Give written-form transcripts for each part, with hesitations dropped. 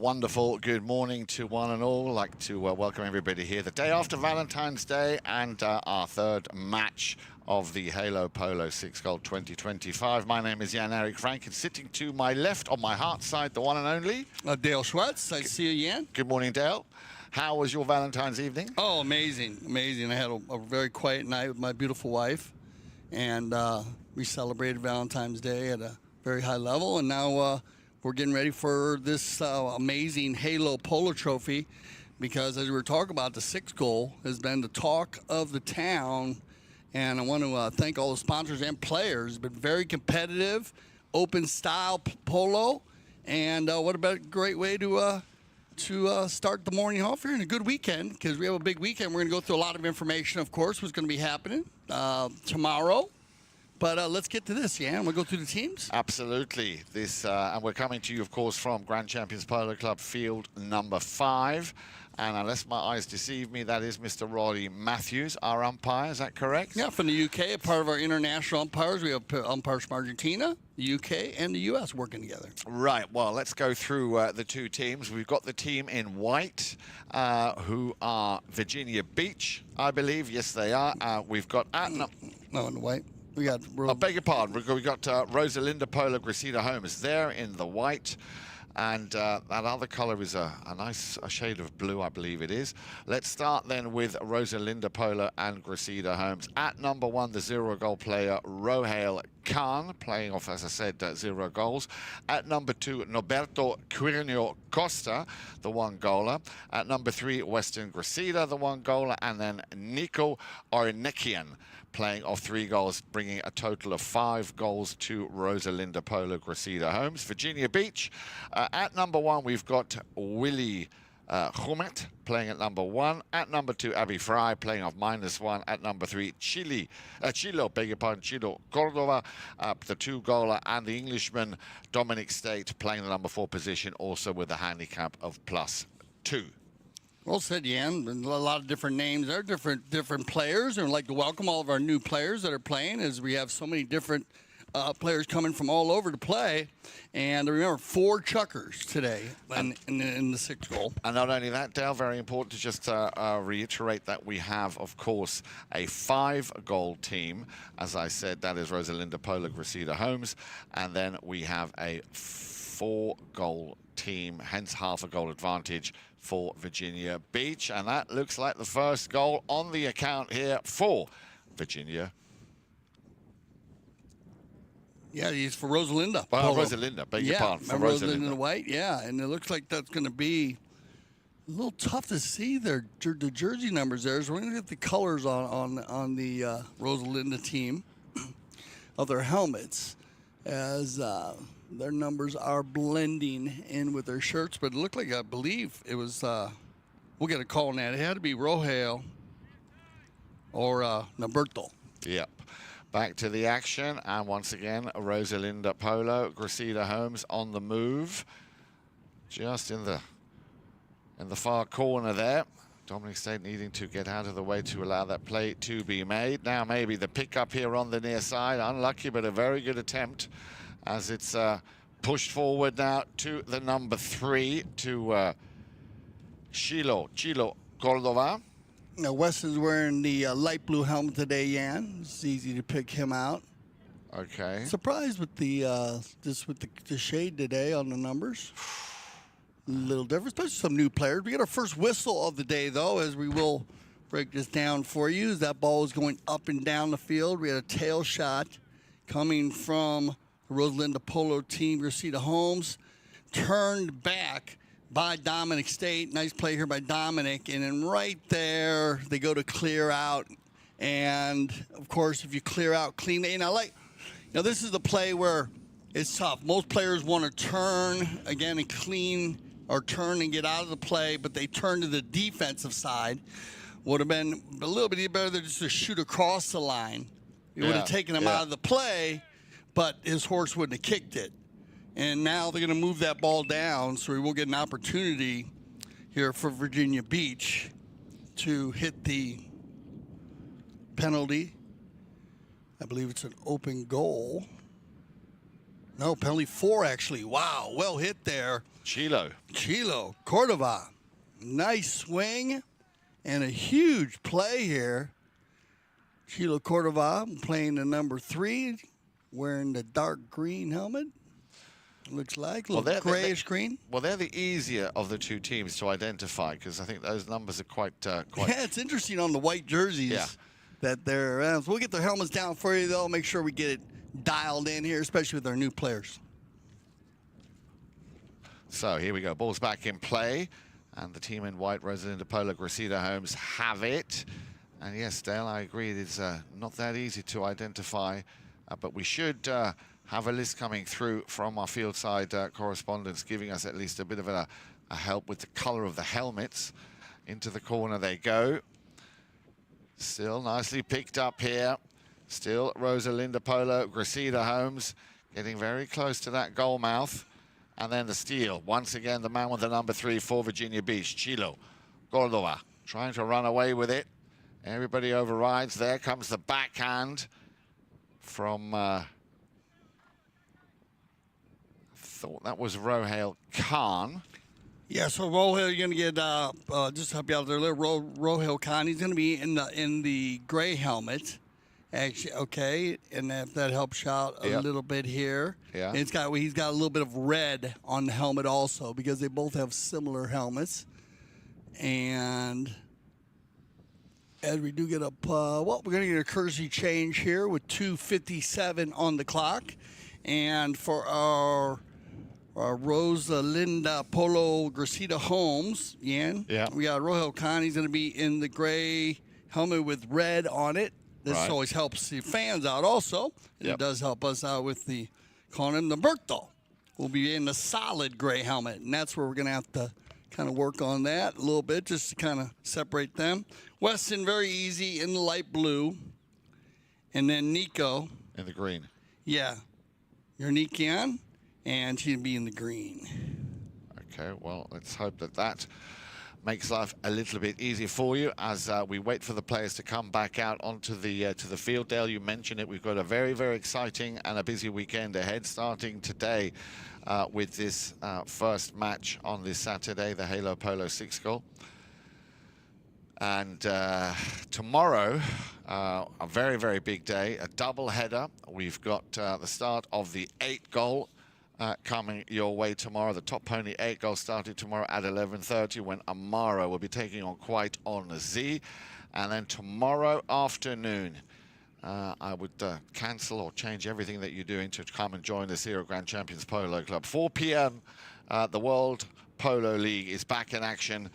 wonderful good morning to one and all. I'd like to welcome everybody here the day after Valentine's Day and our third match of the Halo Polo 6 Gold 2025. My name is Jan-Erik Frank, and sitting to my left on my heart side, the one and only Dale Schwartz. I see you, Jan. Good morning, Dale. How was your Valentine's evening? Oh, amazing, amazing. I had a very quiet night with my beautiful wife, and we celebrated Valentine's Day at a very high level, and now we're getting ready for this amazing Halo Polo Trophy, because as we were talking about, the sixth goal has been the talk of the town, and I want to thank all the sponsors and players. It's been very competitive, open style polo, and what a great way to start the morning off here, and a good weekend, because we have a big weekend. We're going to go through a lot of information, of course, what's going to be happening tomorrow. But let's get to this, yeah? We'll go through the teams. Absolutely. And we're coming to you, of course, from Grand Champions Polo Club field number 5. And unless my eyes deceive me, that is Mr. Roddy Matthews, our umpire. Is that correct? Yeah, from the UK, a part of our international umpires. We have umpires from Argentina, the UK, and the US working together. Right. Well, let's go through the two teams. We've got the team in white, who are Virginia Beach, I believe. Yes, they are. We've got... No, in the white. We got... I beg your pardon. We got Rosalinda Polo Gracida Holmes there in the white. And that other color is a nice shade of blue, I believe it is. Let's start then with Rosalinda Polo and Gracida Holmes. At number 1, the 0-goal player, Rohail Khan, playing off, as I said, 0 goals. At number 2, Norberto Quirno Costa, the 1-goaler. At number 3, Weston Gracida, the 1-goaler. And then Nico Eurnekian, playing off 3 goals, bringing a total of 5 goals to Rosalinda Polo Gracida Holmes. Virginia Beach, at number 1, we've got Willie Jumet playing at number 1. At number 2, Frye playing off -1. At number 3, Chilo Cordova, the 2-goaler, and the Englishman Dominic State playing the number 4 position, also with a handicap of +2. Well said, Jan. A lot of different names there, different players, and I'd like to welcome all of our new players that are playing, as we have so many different players coming from all over to play. And remember, 4 chuckers today in the 6th goal. And not only that, Dale, very important to just reiterate that we have, of course, a 5-goal team. As I said, that is Rosalinda Polo Gracida Holmes. And then we have a 4-goal team, hence half a goal advantage for Virginia Beach. And that looks like the first goal on the account here for Virginia. Yeah, he's for Rosalinda. Rosalinda, beg your pardon. For Rosalinda in the white, yeah. And it looks like that's going to be a little tough to see the jersey numbers there. So we're going to get the colors on the Rosalinda team of their helmets, as their numbers are blending in with their shirts. But it looked like, I believe it was, we'll get a call on that. It had to be Rohail or Norberto. Yep. Back to the action, and once again, Rosalinda Polo Gracida Holmes on the move, just in the far corner there. Dominic State needing to get out of the way to allow that play to be made. Now maybe the pickup here on the near side, unlucky, but a very good attempt, as it's pushed forward now to the number 3, to Chilo Cordova. Now, Weston's wearing the light blue helmet today, Jan. It's easy to pick him out. Okay. Surprised with the the shade today on the numbers. A little different, especially some new players. We got our first whistle of the day, though, as we will break this down for you. As that ball is going up and down the field, we had a tail shot coming from the Rosalinda Polo team. Gracida Holmes turned back by Dominic State. Nice play here by Dominic. And then right there, they go to clear out. And, of course, if you clear out clean, and I like, this is the play where it's tough. Most players want to turn, again, and clean, or turn and get out of the play, but they turn to the defensive side. Would have been a little bit better than just to shoot across the line. It would have taken him out of the play, but his horse wouldn't have kicked it. And now they're going to move that ball down, so we will get an opportunity here for Virginia Beach to hit the penalty. I believe it's an open goal. No, penalty 4, actually. Wow, well hit there. Chilo. Chilo Cordova. Nice swing and a huge play here. Chilo Cordova playing the number 3, wearing the dark green helmet. Looks like a little grayish green. Well, they're the easier of the two teams to identify because I think those numbers are quite. Yeah, it's interesting on the white jerseys that they're. So we'll get their helmets down for you, though. Make sure we get it dialed in here, especially with our new players. So here we go. Ball's back in play, and the team in white, Rosalinda, Polo, Gracida Homes, have it. And yes, Dale, I agree. It's not that easy to identify, but we should. Have a list coming through from our field side correspondents, giving us at least a bit of a help with the color of the helmets. Into the corner they go. Still nicely picked up here. Still Rosalinda, Polo, Gracida Homes getting very close to that goal mouth. And then the steal. Once again, the man with the number 3 for Virginia Beach, Chilo Cordova, trying to run away with it. Everybody overrides. There comes the backhand from... thought that was Rohail Khan. Yeah, so Rohail, you're going to get, just help you out there, Rohail Khan, he's going to be in the gray helmet, actually, okay, and that helps you out a little bit here. Yeah. And he's got a little bit of red on the helmet also because they both have similar helmets. And as we do get up, well, we're going to get a courtesy change here with 2:57 on the clock. And for our Rosalinda, Polo, Gracida Homes, Yan. Yeah. We got Rohail Khan. He's going to be in the gray helmet with red on it. This always helps the fans out also. It does help us out with the calling him Norberto. We'll be in the solid gray helmet, and that's where we're going to have to kind of work on that a little bit just to kind of separate them. Weston, very easy in the light blue. And then Nico. In the green. Yeah. Eurnekian. And she'd be in the green. Okay, well, let's hope that makes life a little bit easier for you as we wait for the players to come back out onto the to the field. Dale, you mentioned it. We've got a very, very exciting and a busy weekend ahead, starting today with this first match on this Saturday, the Halo Polo 6 goal. And tomorrow, a very, very big day, a double header. We've got the start of the 8 goal coming your way tomorrow. The Top Pony 8 goal started tomorrow at 11:30 when Amara will be taking on Quite on Z. And then tomorrow afternoon, I would cancel or change everything that you're doing to come and join the Zero Grand Champions Polo Club. 4 p.m., the World Polo League is back in action.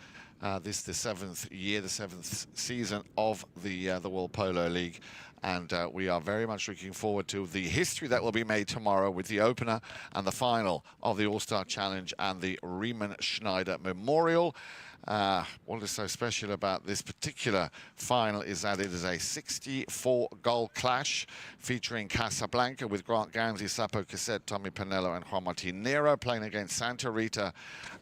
This is the 7th year, the 7th season of the World Polo League. And we are very much looking forward to the history that will be made tomorrow with the opener and the final of the All-Star Challenge and the Riemann Schneider Memorial. What is so special about this particular final is that it is a 64-goal clash featuring Casablanca with Grant Ganzi, Sapo Cassette, Tommy Pinello, and Juan Martin Nero playing against Santa Rita.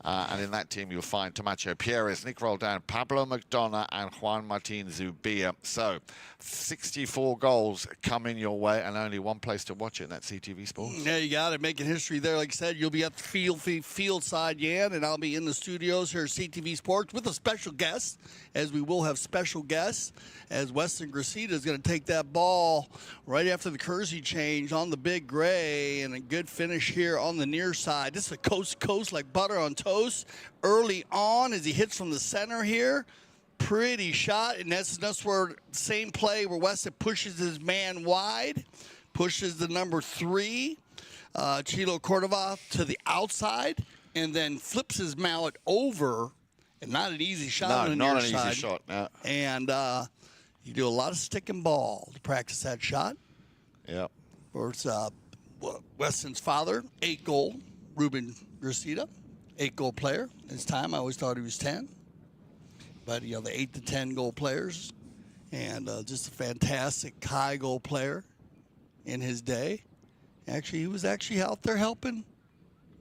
And in that team, you'll find Tomacho Pierres, Nick Roldan, Pablo McDonough, and Juan Martin Zubia. So 64 goals coming your way, and only one place to watch it, and that's CTV Sports. Yeah, you got it. Making history there. Like I said, you'll be at the field side, Yan, and I'll be in the studios here at CTV Sports with a special guest, as we will have special guests, as Weston Gracida is going to take that ball right after the jersey change on the big gray, and a good finish here on the near side. This is a coast-to-coast like butter on toast early on as he hits from the center here. Pretty shot, and that's where same play where Weston pushes his man wide, pushes the number 3, Chilo Cordova, to the outside, and then flips his mallet over. And not an easy shot on the near side. Not an easy shot, no. And you do a lot of stick and ball to practice that shot. Yep. Or it's Weston's father, 8-goal, Ruben Gracida, 8-goal player. His time, I always thought he was 10. But, you know, the 8 to 10 goal players. And just a fantastic high goal player in his day. Actually, he was actually out there helping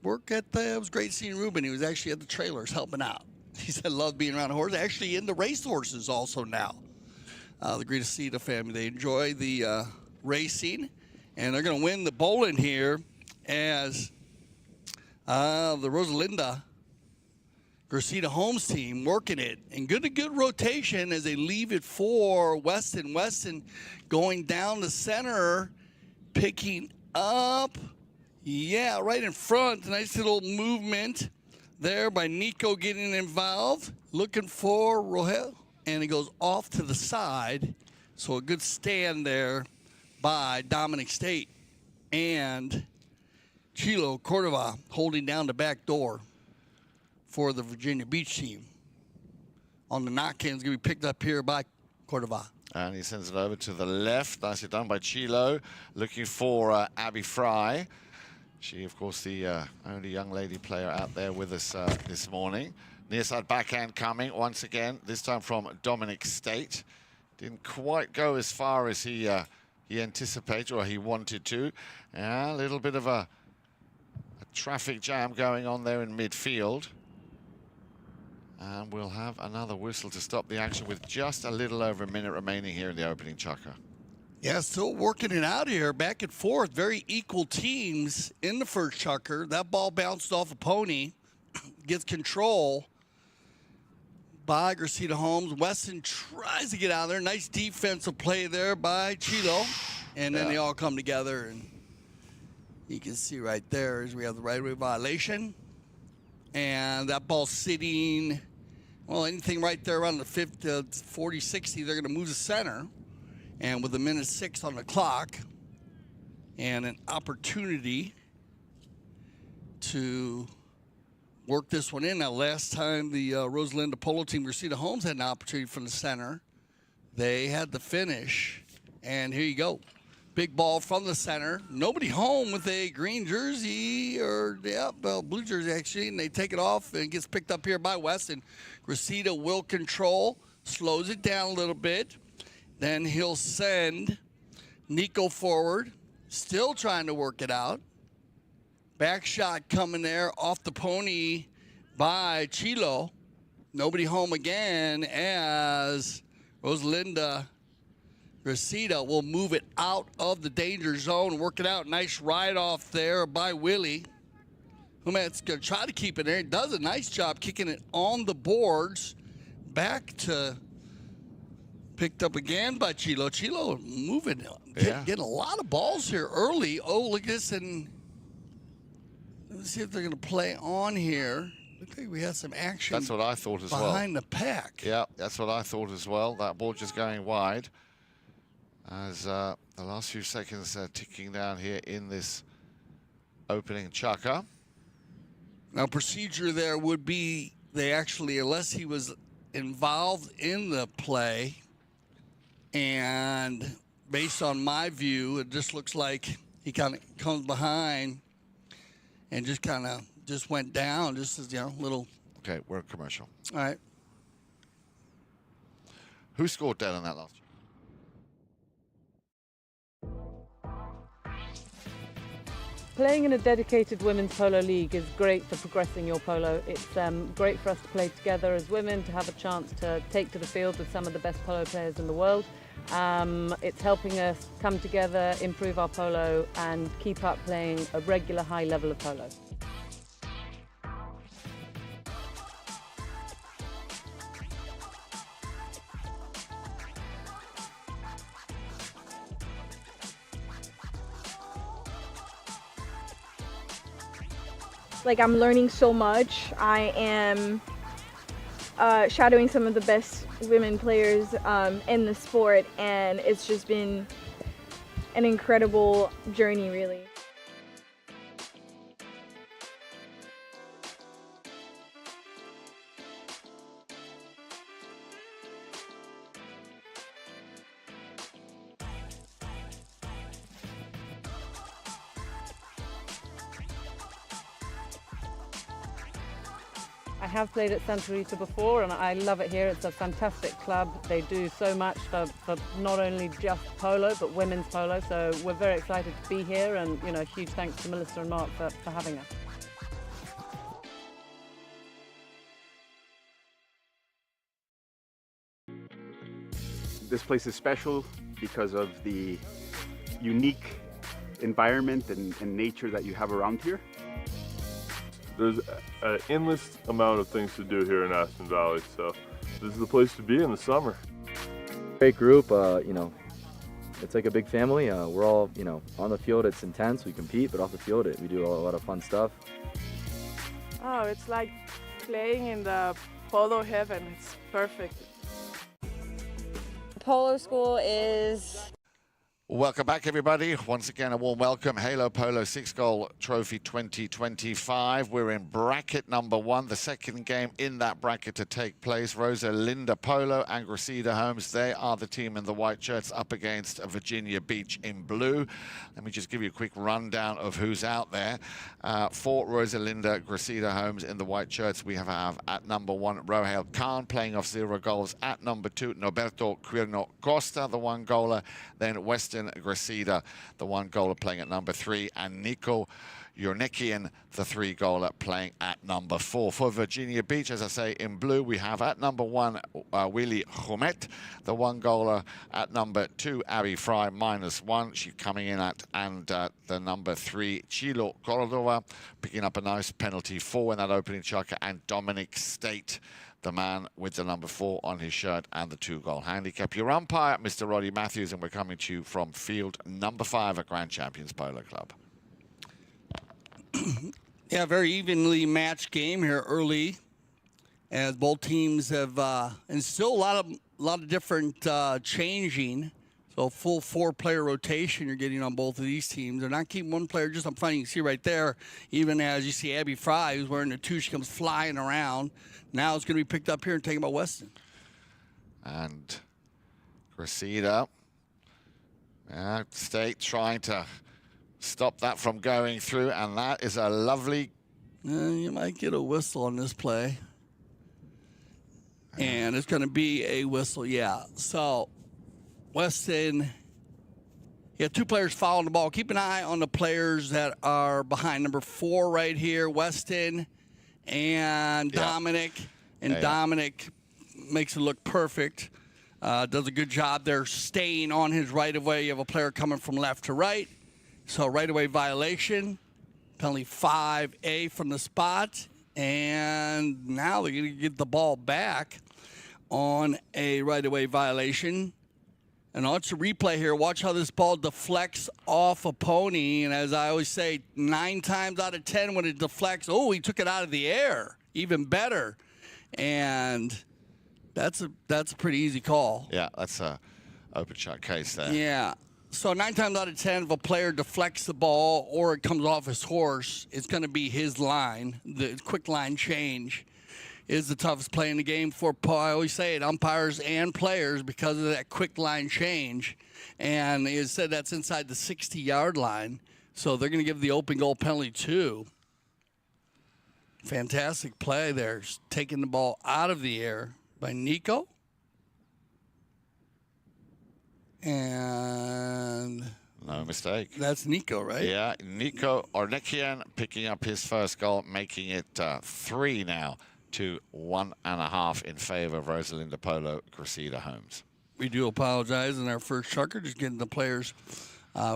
work at it was great seeing Ruben. He was actually at the trailers helping out. He said, love being around a horse. Actually, in the racehorses also now. The Gracida family, they enjoy the racing, and they're going to win the bowling here as the Rosalinda Gracida Holmes team working it. And good rotation as they leave it for Weston. Weston going down the center, picking up. Yeah, right in front. Nice little movement there by Nico getting involved. Looking for Rohail. And it goes off to the side. So a good stand there by Dominic State. And Chilo Cordova holding down the back door for the Virginia Beach team. On the knock-in, it's going to be picked up here by Cordova. And he sends it over to the left. Nicely done by Chilo. Looking for Abby Frye. She, of course, the only young lady player out there with us this morning. Near side backhand coming once again, this time from Dominic State. Didn't quite go as far as he anticipated or he wanted to. A little bit of a traffic jam going on there in midfield. And we'll have another whistle to stop the action with just a little over a minute remaining here in the opening chukker. Yeah, still working it out here, back and forth. Very equal teams in the first chukker. That ball bounced off a pony, gets control by Gracida Holmes. Weston tries to get out of there. Nice defensive play there by Chilo. And then they all come together. And you can see right there is we have the right-of-way violation. And that ball sitting, well, anything right there around the 50, 40, 60, they're going to move the center. And with 1:06 on the clock and an opportunity to work this one in. Now, last time the Rosalinda Polo team, Gracida Holmes, had an opportunity from the center. They had the finish. And here you go. Big ball from the center. Nobody home with a green jersey or, blue jersey, actually. And they take it off and it gets picked up here by Weston. Gracida will control, slows it down a little bit. Then he'll send Nico forward, still trying to work it out. Back shot coming there off the pony by Chilo. Nobody home again as Rosalinda Gracida will move it out of the danger zone, work it out. Nice ride off there by Willie. Jumet's going to try to keep it there. He does a nice job kicking it on the boards. Back to picked up again by Chilo. Chilo moving, getting a lot of balls here early. Oh, look at this. And let's see if they're going to play on here. Looks like we had some action. That's what I thought as well. Behind the pack. Yeah, that's what I thought as well. That ball just going wide. As the last few seconds ticking down here in this opening chukker. Now, procedure there would be they actually, unless he was involved in the play, and based on my view, it just looks like he kind of comes behind and just kind of just went down, just as, little. Okay, we're in commercial. All right. Who scored dead on that last? Playing in a dedicated women's polo league is great for progressing your polo. It's great for us to play together as women, to have a chance to take to the field with some of the best polo players in the world. It's helping us come together, improve our polo and keep up playing a regular high level of polo. I'm learning so much. I am shadowing some of the best women players in the sport, and it's just been an incredible journey, really. I have played at Santa Rita before and I love it here. It's a fantastic club. They do so much for not only just polo but women's polo, so we're very excited to be here, and huge thanks to Melissa and Mark for having us. This place is special because of the unique environment and nature that you have around here? There's an endless amount of things to do here in Aspen Valley, so this is the place to be in the summer. Great group, you know, it's like a big family. We're all, you know, on the field it's intense, we compete, but off the field we do a lot of fun stuff. Oh, it's like playing in the Polo heaven. It's perfect. Polo school is... Welcome back, everybody. Once again, a warm welcome. Halo Polo 6-Goal Trophy 2025. We're in bracket number 1, the second game in that bracket to take place. Rosalinda Polo and Gracida Homes, they are the team in the white shirts up against Virginia Beach in blue. Let me just give you a quick rundown of who's out there. For Rosalinda Gracida Homes in the white shirts, we have at number 1, Rohail Khan playing off 0 goals. At number 2, Norberto Quirno Costa, the 1-goaler. Then Weston Gracida, the 1-goaler, playing at number 3, and Nico Eurnekian, the 3-goaler, playing at number 4. For Virginia Beach, as I say, in blue, we have at number 1, Willie Jumet, the 1-goaler. At number 2, Frye, -1. She's coming in at, and the number 3, Chilo Cordova, picking up a nice penalty 4 in that opening chukker, and Dominic State, the man with the number 4 on his shirt and the 2-goal handicap. Your umpire, Mr. Roddy Matthews, and we're coming to you from field number 5 at Grand Champions Polo Club. Yeah, very evenly matched game here early, as both teams have, and still a lot of different changing. So full 4-player rotation you're getting on both of these teams. They're not keeping one player just up front. You can see right there, even as you see Abby Frye, who's wearing the 2, she comes flying around. Now it's going to be picked up here and taken by Weston. And Gracida, State trying to stop that from going through, and that is a lovely... You might get a whistle on this play. And it's going to be a whistle, yeah. So... Weston, you have 2 players following the ball. Keep an eye on the players that are behind number 4 right here, Weston and Dominic. And Dominic makes it look perfect. Does a good job there staying on his right-of-way. You have a player coming from left to right. So right-of-way violation, penalty 5A from the spot. And now they're going to get the ball back on a right-of-way violation. And watch the replay here. Watch how this ball deflects off a pony. And as I always say, 9 times out of 10 when it deflects, oh, he took it out of the air. Even better. And that's a pretty easy call. Yeah, that's a open shot case there. Yeah. So 9 times out of 10, if a player deflects the ball or it comes off his horse, it's going to be his line. The quick line change is the toughest play in the game for, I always say it, umpires and players, because of that quick line change. And it said that's inside the 60-yard line. So they're going to give the open goal penalty too. Fantastic play there, taking the ball out of the air by Nico. And... no mistake. That's Nico, right? Yeah, Nico Eurnekian picking up his first goal, making it 3 now to 1.5 in favor of Rosalinda Polo Gracida Homes. We do apologize in our first chukker, just getting the players.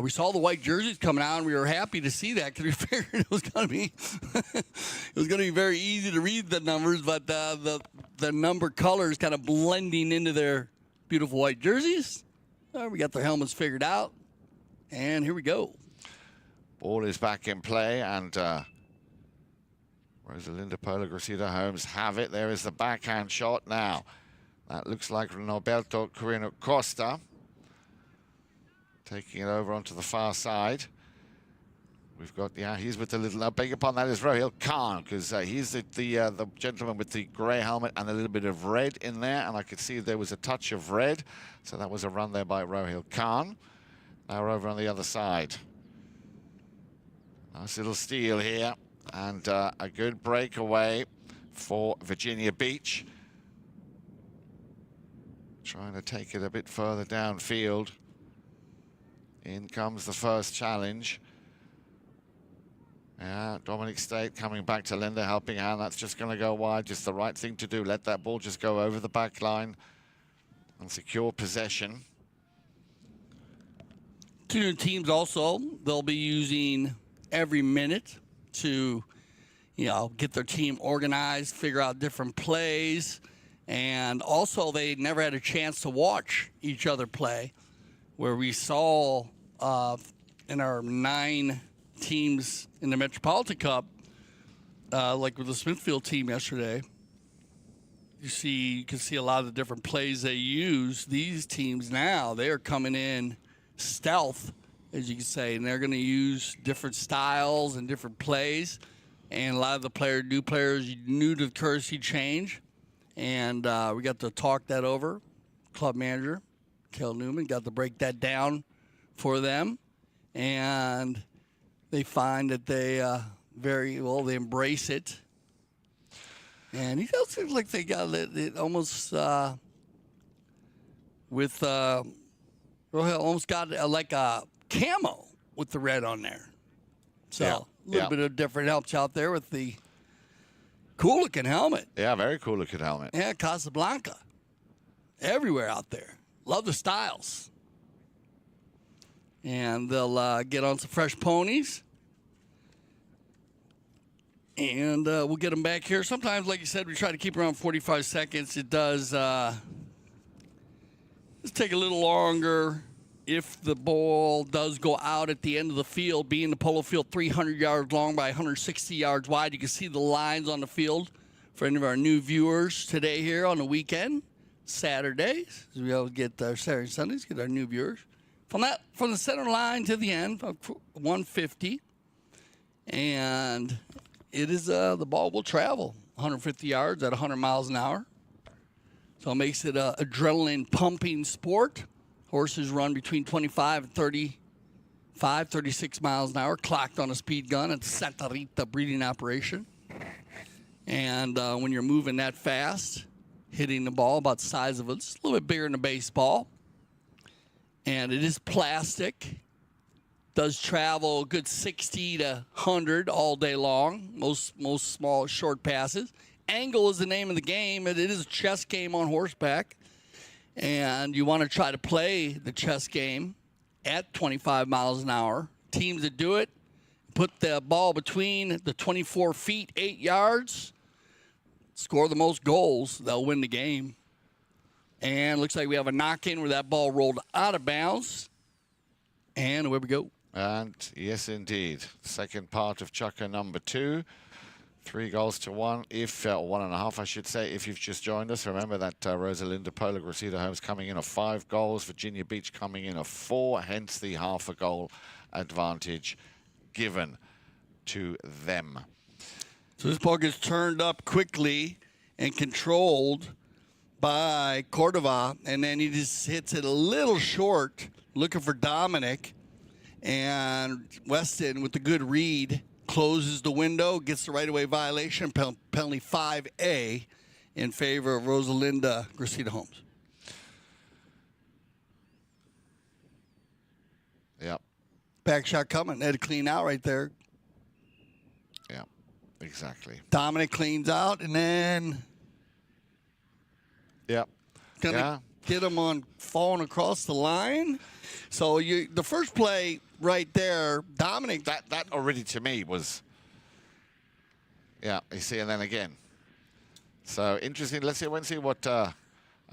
We saw the white jerseys coming out, and we were happy to see that because we figured it was going to be very easy to read the numbers, but the number colors kind of blending into their beautiful white jerseys. We got their helmets figured out, and here we go. Ball is back in play, and Rosalinda Polo Gracida Homes have it. There is the backhand shot now. That looks like Norberto Quirno Costa taking it over onto the far side. We've got, he's with the little, I beg your pardon, that is Rohail Khan, because he's the gentleman with the grey helmet and a little bit of red in there, and I could see there was a touch of red. So that was a run there by Rohail Khan. Now we're over on the other side. Nice little steal here, and a good breakaway for Virginia Beach. Trying to take it a bit further downfield. In comes the first challenge. Yeah, Dominic State coming back to lend a helping hand. That's just going to go wide. Just the right thing to do. Let that ball just go over the back line and secure possession. Two new teams also. They'll be using every minute to, get their team organized, figure out different plays. And also, they never had a chance to watch each other play, where we saw in our 9 teams in the Metropolitan Cup, like with the Smithfield team yesterday, you can see a lot of the different plays they use. These teams now, they are coming in stealth, as you can say, and they're going to use different styles and different plays. And a lot of the new players new to the courtesy change. And we got to talk that over. Club manager, Kel Newman, got to break that down for them. And they find that they they embrace it. And he does seem like they got it almost with Rohail almost got like a camo with the red on there. So a little bit of different helps out there with the cool looking helmet. Yeah, very cool looking helmet. Yeah, Casablanca. Everywhere out there. Love the styles. And they'll get on some fresh ponies. And we'll get them back here. Sometimes, like you said, we try to keep around 45 seconds. It does just take a little longer if the ball does go out at the end of the field, being the polo field 300 yards long by 160 yards wide. You can see the lines on the field for any of our new viewers today here on the weekend, Saturdays. We always get our Saturday and Sundays, get our new viewers. From the center line to the end, 150. And it is the ball will travel 150 yards at 100 miles an hour. So it makes it an adrenaline pumping sport. Horses run between 25 and 36 miles an hour, clocked on a speed gun at the Santa Rita breeding operation. And when you're moving that fast, hitting the ball about the size of it's a little bit bigger than a baseball. And it is plastic. Does travel a good 60 to 100 all day long, most small, short passes. Angle is the name of the game. It is a chess game on horseback. And you want to try to play the chess game at 25 miles an hour. Teams that do it, put the ball between the 24 feet, 8 yards, score the most goals, they'll win the game. And looks like we have a knock-in where that ball rolled out of bounds. And away we go. And yes, indeed. Second part of Chukker number 2. 3 goals to 1, if 1.5, I should say, if you've just joined us. Remember that Rosalinda Polo Gracida Homes coming in of 5 goals, Virginia Beach coming in of 4, hence the half a goal advantage given to them. So this ball gets turned up quickly and controlled by Cordova, and then he just hits it a little short, looking for Dominic, and Weston with the good read closes the window, gets the right-of-way violation, penalty 5A in favor of Rosalinda Gracida Homes. Yep. Back shot coming. They had to clean out right there. Yeah, exactly. Dominic cleans out, and then gonna get him on falling across the line. So the first play right there, Dominic. That already to me was, you see, and then again. So interesting. Let's see what our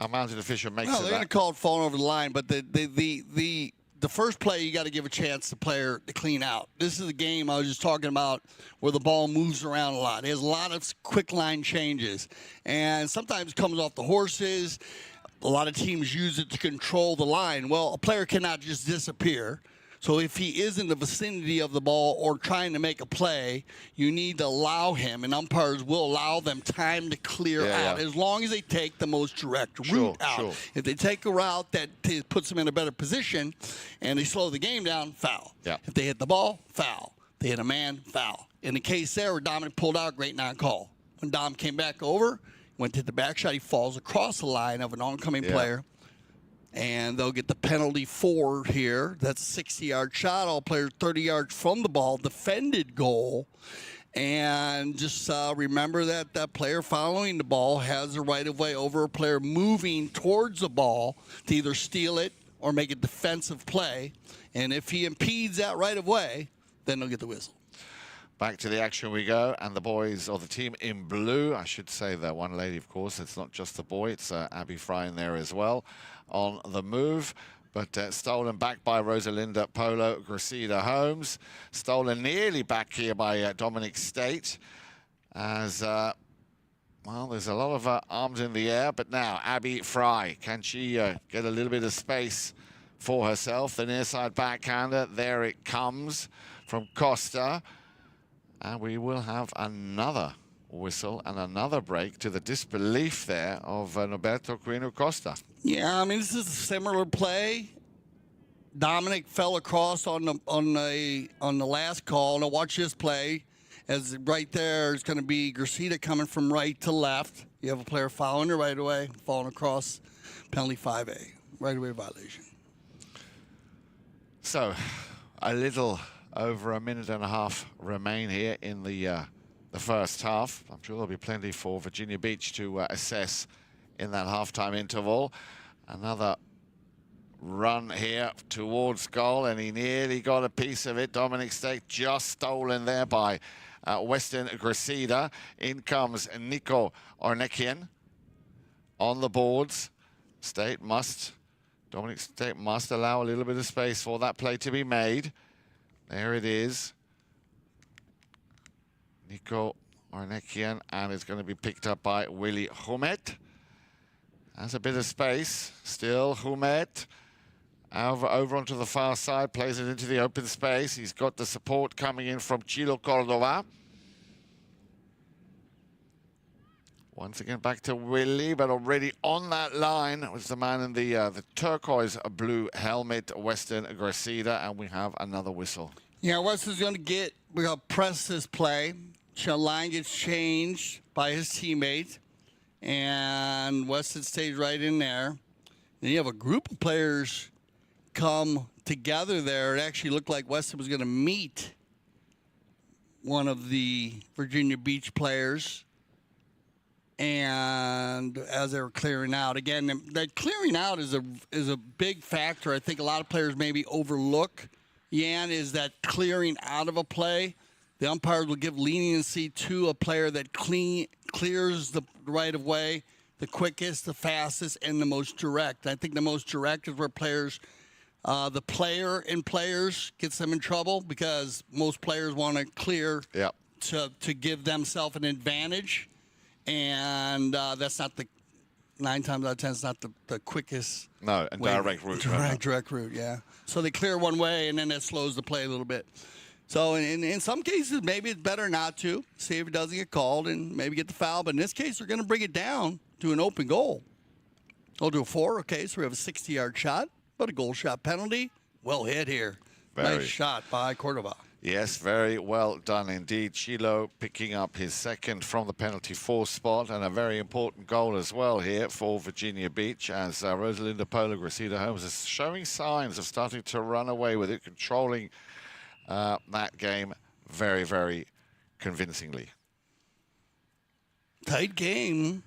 mounted official makes of that. They're going to call it falling over the line, but the first play, you got to give a chance to player to clean out. This is the game I was just talking about where the ball moves around a lot. It has a lot of quick line changes, and sometimes it comes off the horses. A lot of teams use it to control the line. Well, a player cannot just disappear. So if he is in the vicinity of the ball or trying to make a play, you need to allow him, and umpires will allow them time to clear out as long as they take the most direct route out. Sure. If they take a route that puts them in a better position and they slow the game down, foul. Yeah. If they hit the ball, foul. They hit a man, foul. In the case there where Dominic pulled out, great non-call. When Dom came back over, went to the back shot, he falls across the line of an oncoming player. And they'll get the penalty 4 here. That's a 60-yard shot. All players 30 yards from the ball. Defended goal. And just remember that that player following the ball has the right-of-way over a player moving towards the ball to either steal it or make a defensive play. And if he impedes that right of way, then they'll get the whistle. Back to the action we go, and the boys, or the team in blue, I should say the one lady, of course, it's not just the boy, it's Abby Frye in there as well, on the move. But stolen back by Rosalinda Polo Gracida Holmes. Stolen nearly back here by Dominic State. As, well, there's a lot of arms in the air, but now Abby Frye, can she get a little bit of space for herself? The near side backhander, there it comes from Costa. And we will have another whistle and another break, to the disbelief there of Norberto Quirno Costa. Yeah, I mean, this is a similar play. Dominic fell across on the last call. Now watch this play, as right there is going to be Gracida coming from right to left. You have a player following her right away, falling across, penalty 5A, right away violation. So, a little over a minute and a half remain here in the first half. I'm sure there'll be plenty for Virginia Beach to assess in that halftime interval. Another run here towards goal, and he nearly got a piece of it. Dominic State just stolen there by Weston Gracida. In comes Nico Eurnekian on the boards. Dominic State must allow a little bit of space for that play to be made. There it is. Nico Eurnekian, and it's going to be picked up by Willie Jumet. Has a bit of space. Still Jumet. Over onto the far side, plays it into the open space. He's got the support coming in from Chilo Cordova. Once again, back to Willie, but already on that line was the man in the turquoise blue helmet, Weston Gracida, and we have another whistle. Yeah, Weston's going to we're going to press this play. Line gets changed by his teammate, and Weston stays right in there. Then you have a group of players come together there. It actually looked like Weston was going to meet one of the Virginia Beach players. And as they were clearing out, again, that clearing out is a big factor. I think a lot of players maybe overlook, Yan, is that clearing out of a play. The umpires will give leniency to a player that clears the right of way the quickest, the fastest, and the most direct. I think the most direct is where players, the player in players gets them in trouble, because most players want to clear to give themselves an advantage. And that's not 9 times out of 10, it's not the quickest. No, and direct route. Direct route, yeah. So they clear one way, and then that slows the play a little bit. So in some cases, maybe it's better not to. See if it doesn't get called and maybe get the foul. But in this case, they're going to bring it down to an open goal. They'll do a 4, okay, so we have a 60-yard shot, but a goal shot penalty. Well hit here. Nice shot by Cordova. Yes, very well done indeed. Chilo picking up his second from the penalty 4 spot, and a very important goal as well here for Virginia Beach, as Rosalinda Polo Gracida Holmes is showing signs of starting to run away with it, controlling that game very, very convincingly. Tight game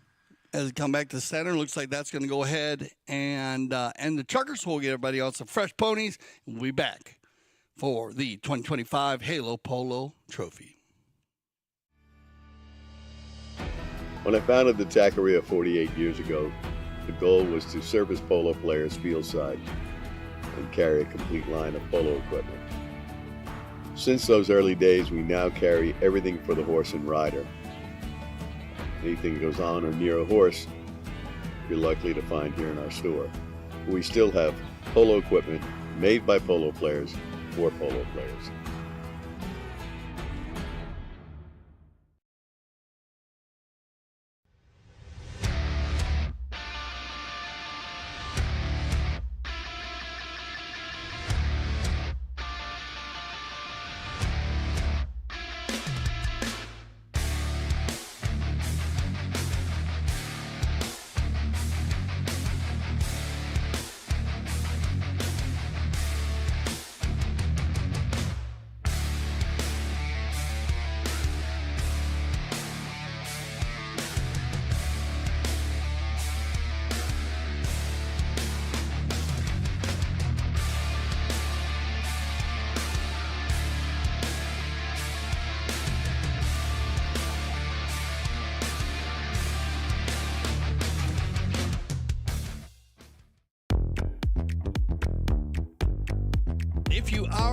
as it come back to center. Looks like that's going to go ahead and end the chuggers. So we'll get everybody on some fresh ponies, and we'll be back for the 2025 Halo Polo Trophy. When I founded the Taqueria 48 years ago, the goal was to service polo players fieldside and carry a complete line of polo equipment. Since those early days, we now carry everything for the horse and rider. Anything that goes on or near a horse, you're likely to find here in our store. We still have polo equipment made by polo players for polo players.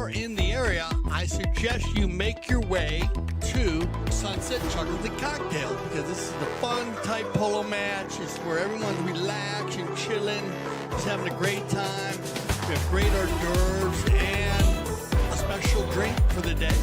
are in the area, I suggest you make your way to Sunset Chocolate and Cocktail, because this is the fun type polo match. It's where everyone's relaxing, chilling, just having a great time. We have great hors d'oeuvres and a special drink for the day.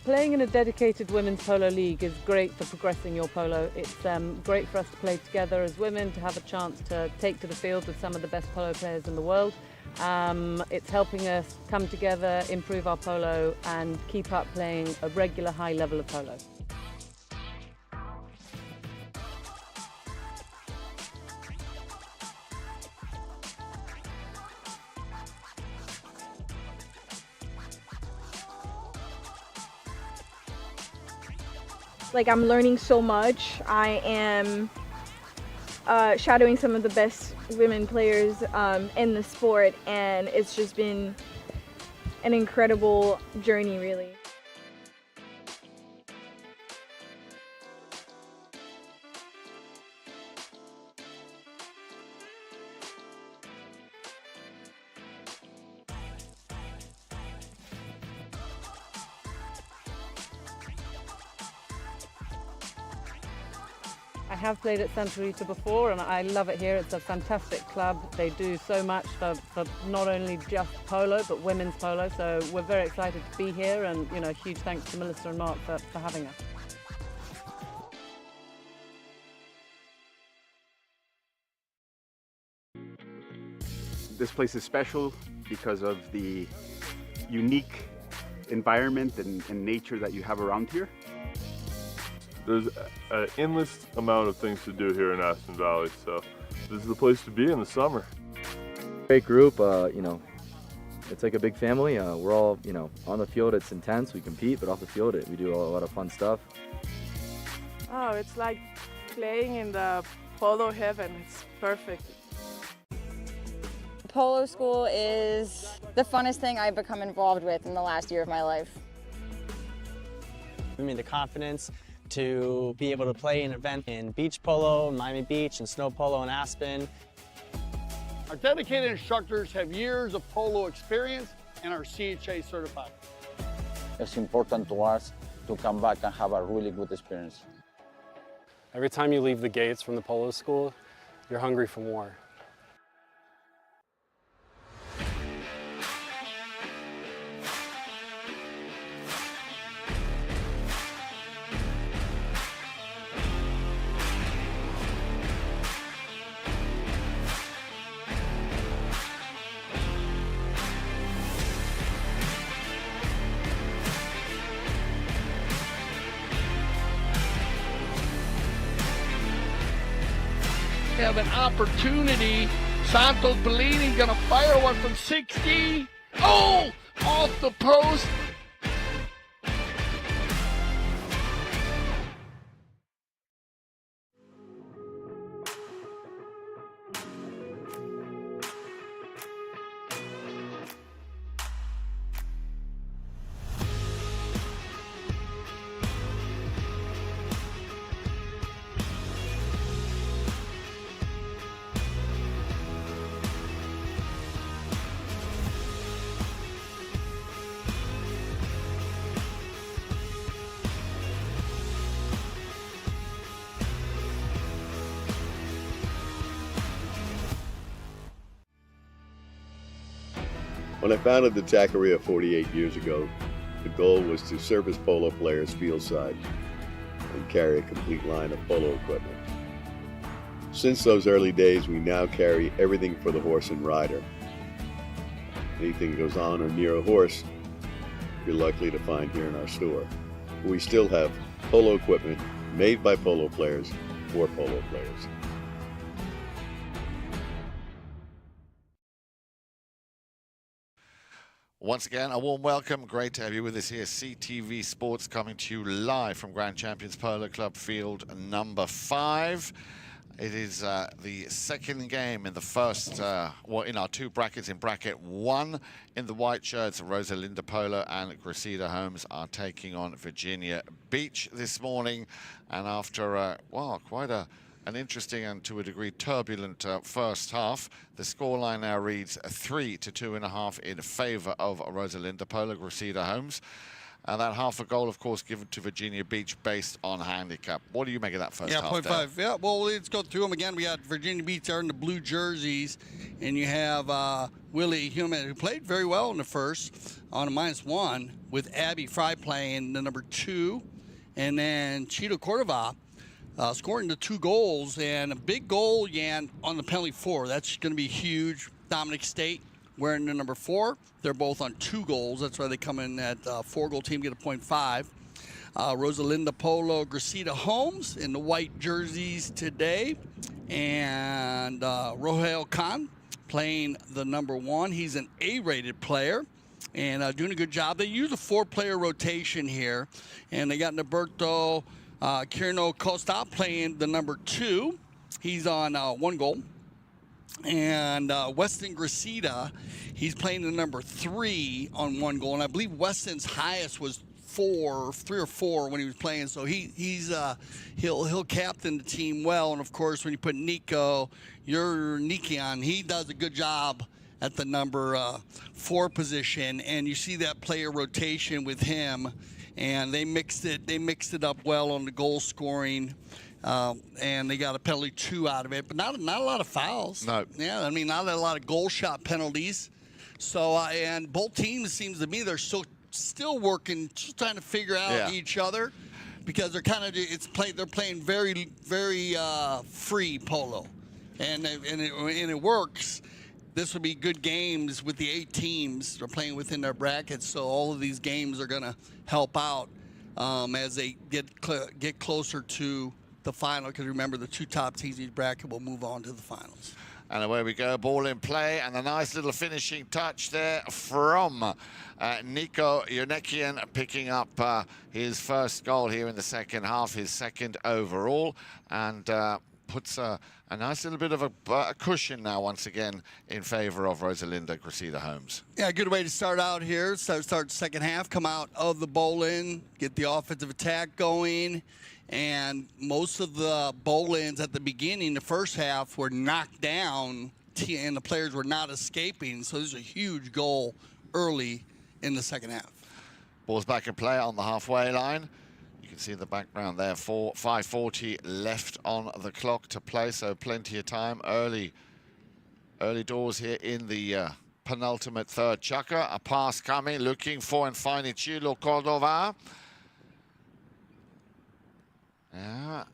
Playing in a dedicated women's polo league is great for progressing your polo. It's great for us to play together as women, to have a chance to take to the field with some of the best polo players in the world. It's helping us come together, improve our polo and keep up playing a regular high level of polo. Like, I'm learning so much. I am shadowing some of the best women players in the sport, and it's just been an incredible journey, really. I have played at Santa Rita before and I love it here. It's a fantastic club. They do so much for not only just polo but women's polo, so we're very excited to be here, and huge thanks to Melissa and Mark for having us. This place is special because of the unique environment and nature that you have around here. There's an endless amount of things to do here in Aston Valley, so this is the place to be in the summer. Great group, it's like a big family. We're all, on the field it's intense, we compete, but off the field we do a lot of fun stuff. Oh, it's like playing in the polo heaven. It's perfect. Polo school is the funnest thing I've become involved with in the last year of my life. Give me the confidence to be able to play an event in beach polo, Miami Beach, and snow polo in Aspen. Our dedicated instructors have years of polo experience and are CHA certified. It's important to us to come back and have a really good experience. Every time you leave the gates from the polo school, you're hungry for more. Have an opportunity. Santos Bellini gonna fire one from 60. Oh, off the post. When I founded the Taqueria 48 years ago, the goal was to service polo players fieldside and carry a complete line of polo equipment. Since those early days, we now carry everything for the horse and rider. Anything goes on or near a horse, you're likely to find here in our store. We still have polo equipment made by polo players for polo players. Once again, a warm welcome. Great to have you with us here. CTV Sports coming to you live from Grand Champions Polo Club Field number 5. It is the second game in the first, in our 2 brackets. In bracket 1, in the white shirts, Rosalinda Polo and Gracida Homes are taking on Virginia Beach this morning. And after, quite an interesting and to a degree turbulent first half, the scoreline now reads 3 to 2.5 in favor of Rosalinda Polo, Gracida Homes. And that half a goal, of course, given to Virginia Beach based on handicap. What do you make of that first half? 0.5. Yeah, well, let's go through them again. We got Virginia Beach there in the blue jerseys, and you have Willie Jumet, who played very well in the first on a -1, with Abby Frye playing the number 2, and then Chilo Cordova scoring the 2 goals, and a big goal, Jan, on the penalty 4. That's going to be huge. Dominic State wearing the number 4. They're both on 2 goals. That's why they come in at 4-goal team, get a 0.5. Rosalinda Polo, Gracida Homes in the white jerseys today. And Rohail Khan playing the number 1. He's an A-rated player and doing a good job. They use a 4-player rotation here. And they got Norberto, Quirno, Costa playing the number 2. He's on 1 goal. And Weston Gracida, he's playing the number 3 on 1 goal. And I believe Weston's highest was 3 or 4 when he was playing. So he'll captain the team well. And of course, when you put Nico Eurnekian, he does a good job at the number 4 position. And you see that player rotation with him. And they mixed it up well on the goal scoring. And they got a penalty 2 out of it, but not a lot of fouls. No. Yeah, I mean, not a lot of goal shot penalties. So, and both teams, seems to me, they're still working, just trying to figure out each other, because they're kind of they're playing very, very free polo, and it works. This would be good games with the 8 teams. They're playing within their brackets, so all of these games are going to help out as they get closer to the final, because remember, the 2 top teams in each bracket will move on to the finals. And away we go, ball in play, and a nice little finishing touch there from Nico Eurnekian, picking up his first goal here in the second half, his 2nd overall, and puts a nice little bit of a cushion now once again in favor of Rosalinda Gracida Homes. Yeah, good way to start out here. Start the second half, come out of the bowl-in, get the offensive attack going. And most of the bowl-ins at the beginning, the first half, were knocked down, and the players were not escaping. So there's a huge goal early in the second half. Ball's back in play on the halfway line. You can see in the background there, 5:40 left on the clock to play, so plenty of time. Early doors here in the penultimate 3rd chukker. A pass coming, looking for and finding Chilo Cordova. Yeah,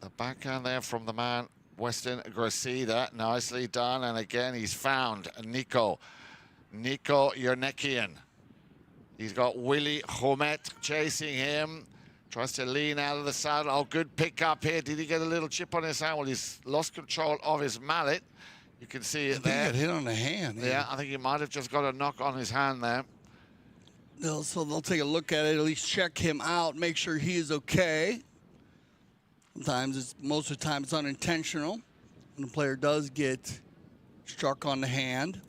the backhand there from the man, Weston Gracida. Nicely done, and again, he's found Nico Eurnekian. He's got Willie Jumet chasing him. Tries to lean out of the saddle. Oh, good pick up here. Did he get a little chip on his hand? Well, he's lost control of his mallet. You can see it there. He got hit on the hand. Yeah, I think he might have just got a knock on his hand there. So they'll take a look at it, at least check him out, make sure he is okay. Most of the time it's unintentional. When the player does get struck on the hand,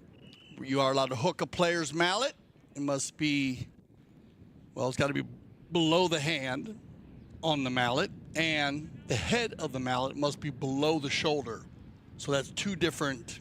you are allowed to hook a player's mallet. It must be, well, it's got to be below the hand on the mallet, and the head of the mallet must be below the shoulder. So that's 2 different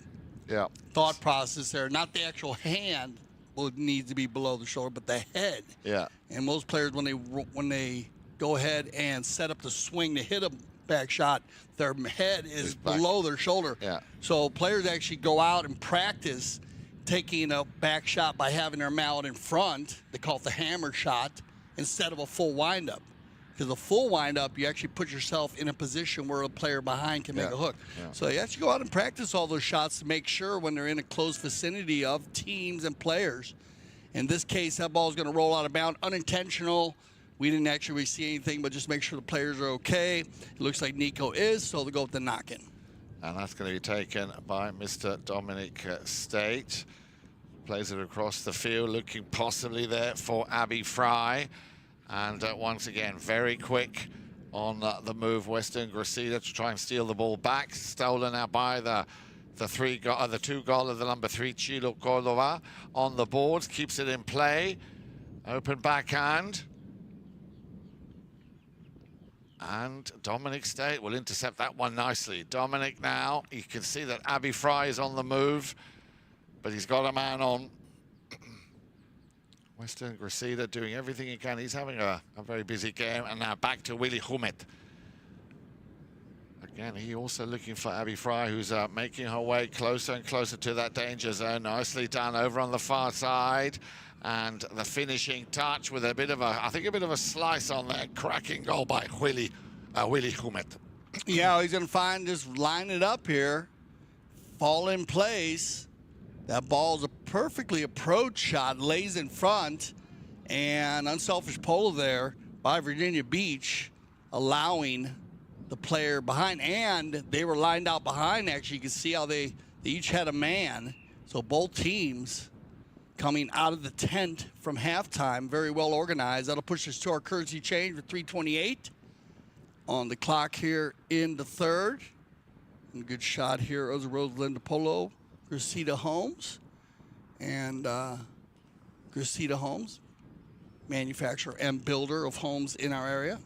thought process there. Not the actual hand will need to be below the shoulder, but the head. Yeah. And most players, when they go ahead and set up the swing to hit a back shot, their head is below their shoulder. Yeah. So players actually go out and practice taking a back shot by having their mallet in front. They call it the hammer shot instead of a full windup. Because a full windup, you actually put yourself in a position where a player behind can make a hook. Yeah. So you have to go out and practice all those shots to make sure when they're in a close vicinity of teams and players. In this case, that ball is going to roll out of bounds, unintentional. We didn't actually see anything, but just make sure the players are okay. It looks like Nico is, so they'll go with the knock-in. And that's going to be taken by Mr. Dominic State. Plays it across the field, looking possibly there for Abby Frye. And once again, very quick on the move, Weston Gracida to try and steal the ball back. Stolen out by the two goal of the number 3, Chilo Cordova. On the boards, keeps it in play. Open backhand. And Dominic State will intercept that one nicely. Dominic now, you can see that Abby Frye is on the move, but he's got a man on. Weston Gracida doing everything he can. He's having a very busy game. And now back to Willie Jumet. Again, he also looking for Abby Frye, who's making her way closer and closer to that danger zone. Nicely done over on the far side. And the finishing touch with a bit of a, I think a bit of a slice on there. Cracking goal by Willie Jumet. Yeah, he's going to just line it up here. Fall in place. That ball is a perfectly approached shot, lays in front, and unselfish polo there by Virginia Beach, allowing the player behind, and they were lined out behind. Actually, you can see how they each had a man. So both teams coming out of the tent from halftime, very well organized. That'll push us to our courtesy change with 3:28 on the clock here in the third. And a good shot here of the Rosalinda Polo. Gracida Homes, and Gracida Homes, manufacturer and builder of homes in our area.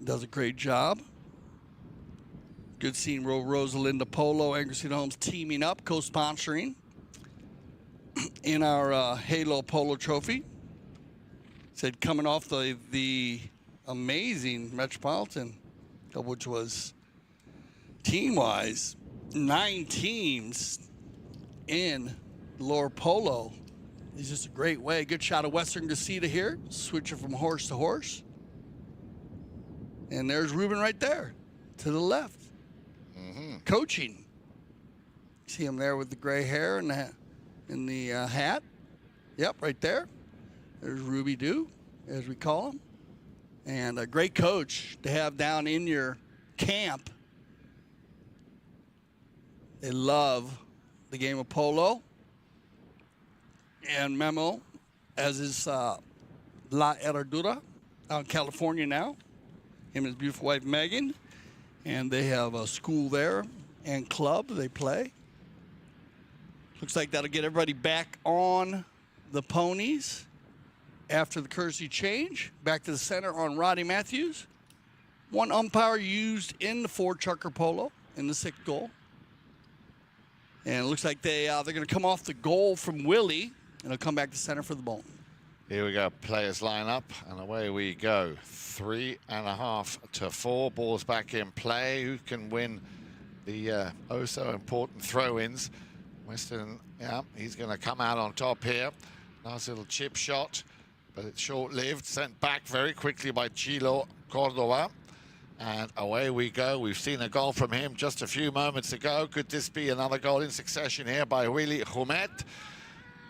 Does a great job. Good seeing Rosalinda Polo and Gracida Homes teaming up, co-sponsoring in our Halo Polo Trophy. Said coming off the amazing Metropolitan, which was team-wise, 9 teams in Lower Polo. It's just a great way. Good shot of Weston Gracida here. Switching from horse to horse. And there's Ruben right there to the left. Coaching. See him there with the gray hair and the hat. Yep, right there. There's Ruby Doo, as we call him. And a great coach to have down in your camp. They love the game of polo. And Memo, as is La Herradura out in California now. Him and his beautiful wife, Megan. And they have a school there and club they play. Looks like that'll get everybody back on the ponies after the courtesy change. Back to the center on Roddy Matthews. One umpire used in the 4-chucker polo in the 6th goal. And it looks like they're going to come off the goal from Willie, and they'll come back to center for the ball. Here we go. Players line up, and away we go. 3.5 to 4. Balls back in play. Who can win the oh-so-important throw-ins? Weston, yeah, he's going to come out on top here. Nice little chip shot, but it's short-lived. Sent back very quickly by Chilo Cordova. And away we go. We've seen a goal from him just a few moments ago. Could this be another goal in succession here by Willie Jumet?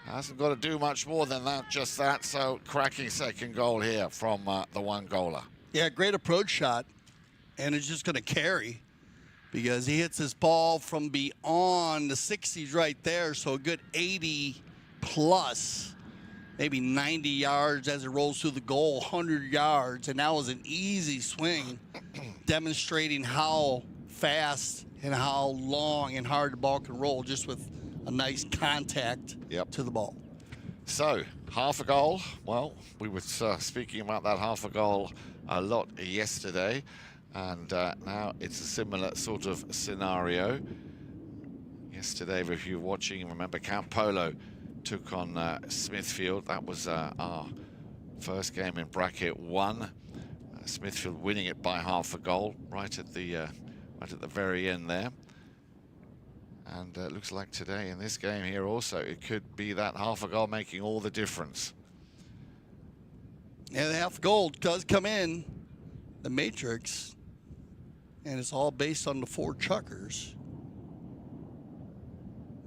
Hasn't got to do much more than that, just that. So cracking second goal here from the one goaler. Yeah, great approach shot. And it's just going to carry because he hits this ball from beyond the 60s right there. So a good 80 plus, maybe 90 yards as it rolls through the goal, 100 yards. And that was an easy swing, demonstrating how fast and how long and hard the ball can roll just with a nice contact to the ball. So, half a goal. Well, we were speaking about that half a goal a lot yesterday, and now it's a similar sort of scenario. Yesterday, if you were watching, remember Camp Polo took on Smithfield. That was our first game in bracket 1. Smithfield winning it by half a goal right at the very end there. And it looks like today in this game here also, it could be that half a goal making all the difference. Yeah, the half goal does come in the matrix, and it's all based on the 4 chuckers.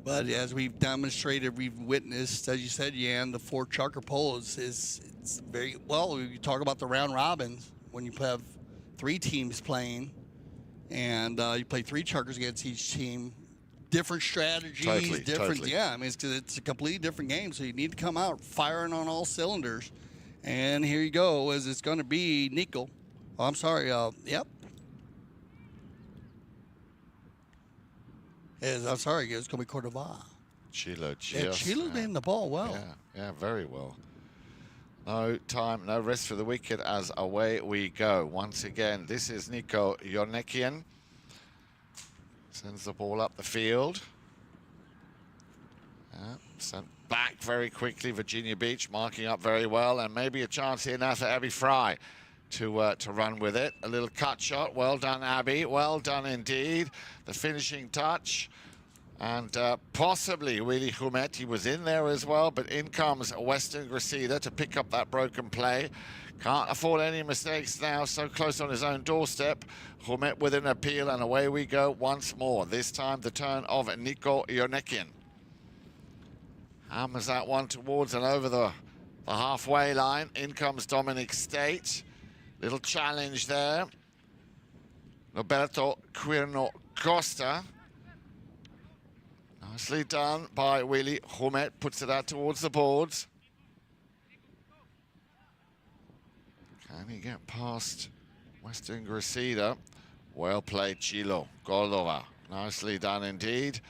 But as we've demonstrated, we've witnessed, as you said, Jan, the 4 chucker pole it's very, well, you talk about the round robins, when you have 3 teams playing, and you play 3 chuckers against each team, different strategies, Totally. Yeah, I mean, it's a completely different game, so you need to come out firing on all cylinders. And here you go, as it's going to be Nico. Oh, I'm sorry, yep. I'm sorry, it's going to be Cordova. Chilo just. Yeah, Chilo's hitting the ball well. Yeah, very well. No time, no rest for the wicket as away we go. Once again, this is Nico Eurnekian. Sends the ball up the field. Sent back very quickly. Virginia Beach marking up very well, and maybe a chance here now for Abby Frye to run with it. A little cut shot. Well done, Abby. Well done indeed. The finishing touch. And possibly Willie Jumet, he was in there as well, but in comes Weston Gracida to pick up that broken play. Can't afford any mistakes now, so close on his own doorstep. Jumet with an appeal, and away we go once more. This time the turn of Nico Eurnekian. Hammers that one towards and over the halfway line. In comes Dominic State. Little challenge there. Norberto Quirno Costa. Nicely done by Willie Jumet. Puts it out towards the boards. Can he get past Weston Gracida? Well played, Chilo Cordova. Nicely done indeed.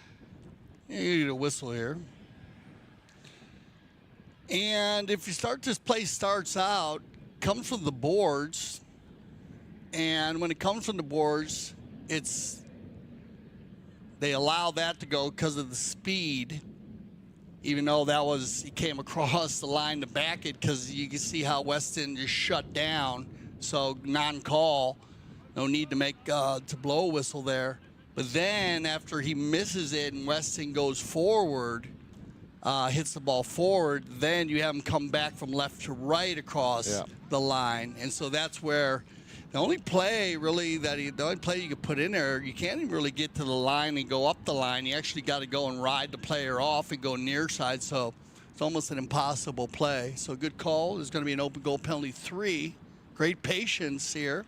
You need a whistle here. And if you start this play starts out, comes from the boards, and when it comes from the boards, they allow that to go because of the speed, even though he came across the line to back it, because you can see how Weston just shut down. So non-call, no need to make to blow a whistle there. But then after he misses it and Weston goes forward, hits the ball forward, then you have him come back from left to right across the line. And so that's where the only play really you could put in there, you can't even really get to the line and go up the line. You actually got to go and ride the player off and go near side. So it's almost an impossible play. So good call. There's going to be an open goal penalty 3. Great patience here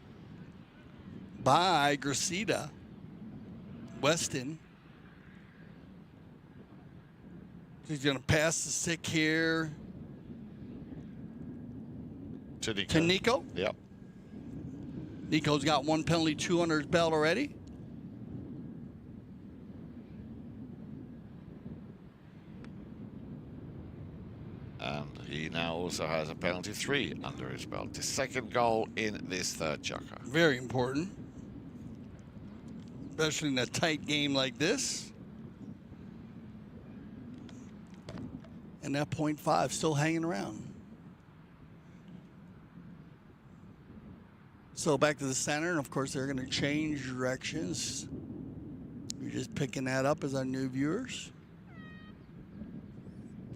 by Gracida. Weston. He's going to pass the stick here to Nico. Yep. Nico's got 1 penalty, 2 under his belt already. And he now also has a penalty 3 under his belt. His second goal in this third chukker. Very important, especially in a tight game like this. And that .5 still hanging around. So back to the center, and of course they're going to change directions. We're just picking that up as our new viewers.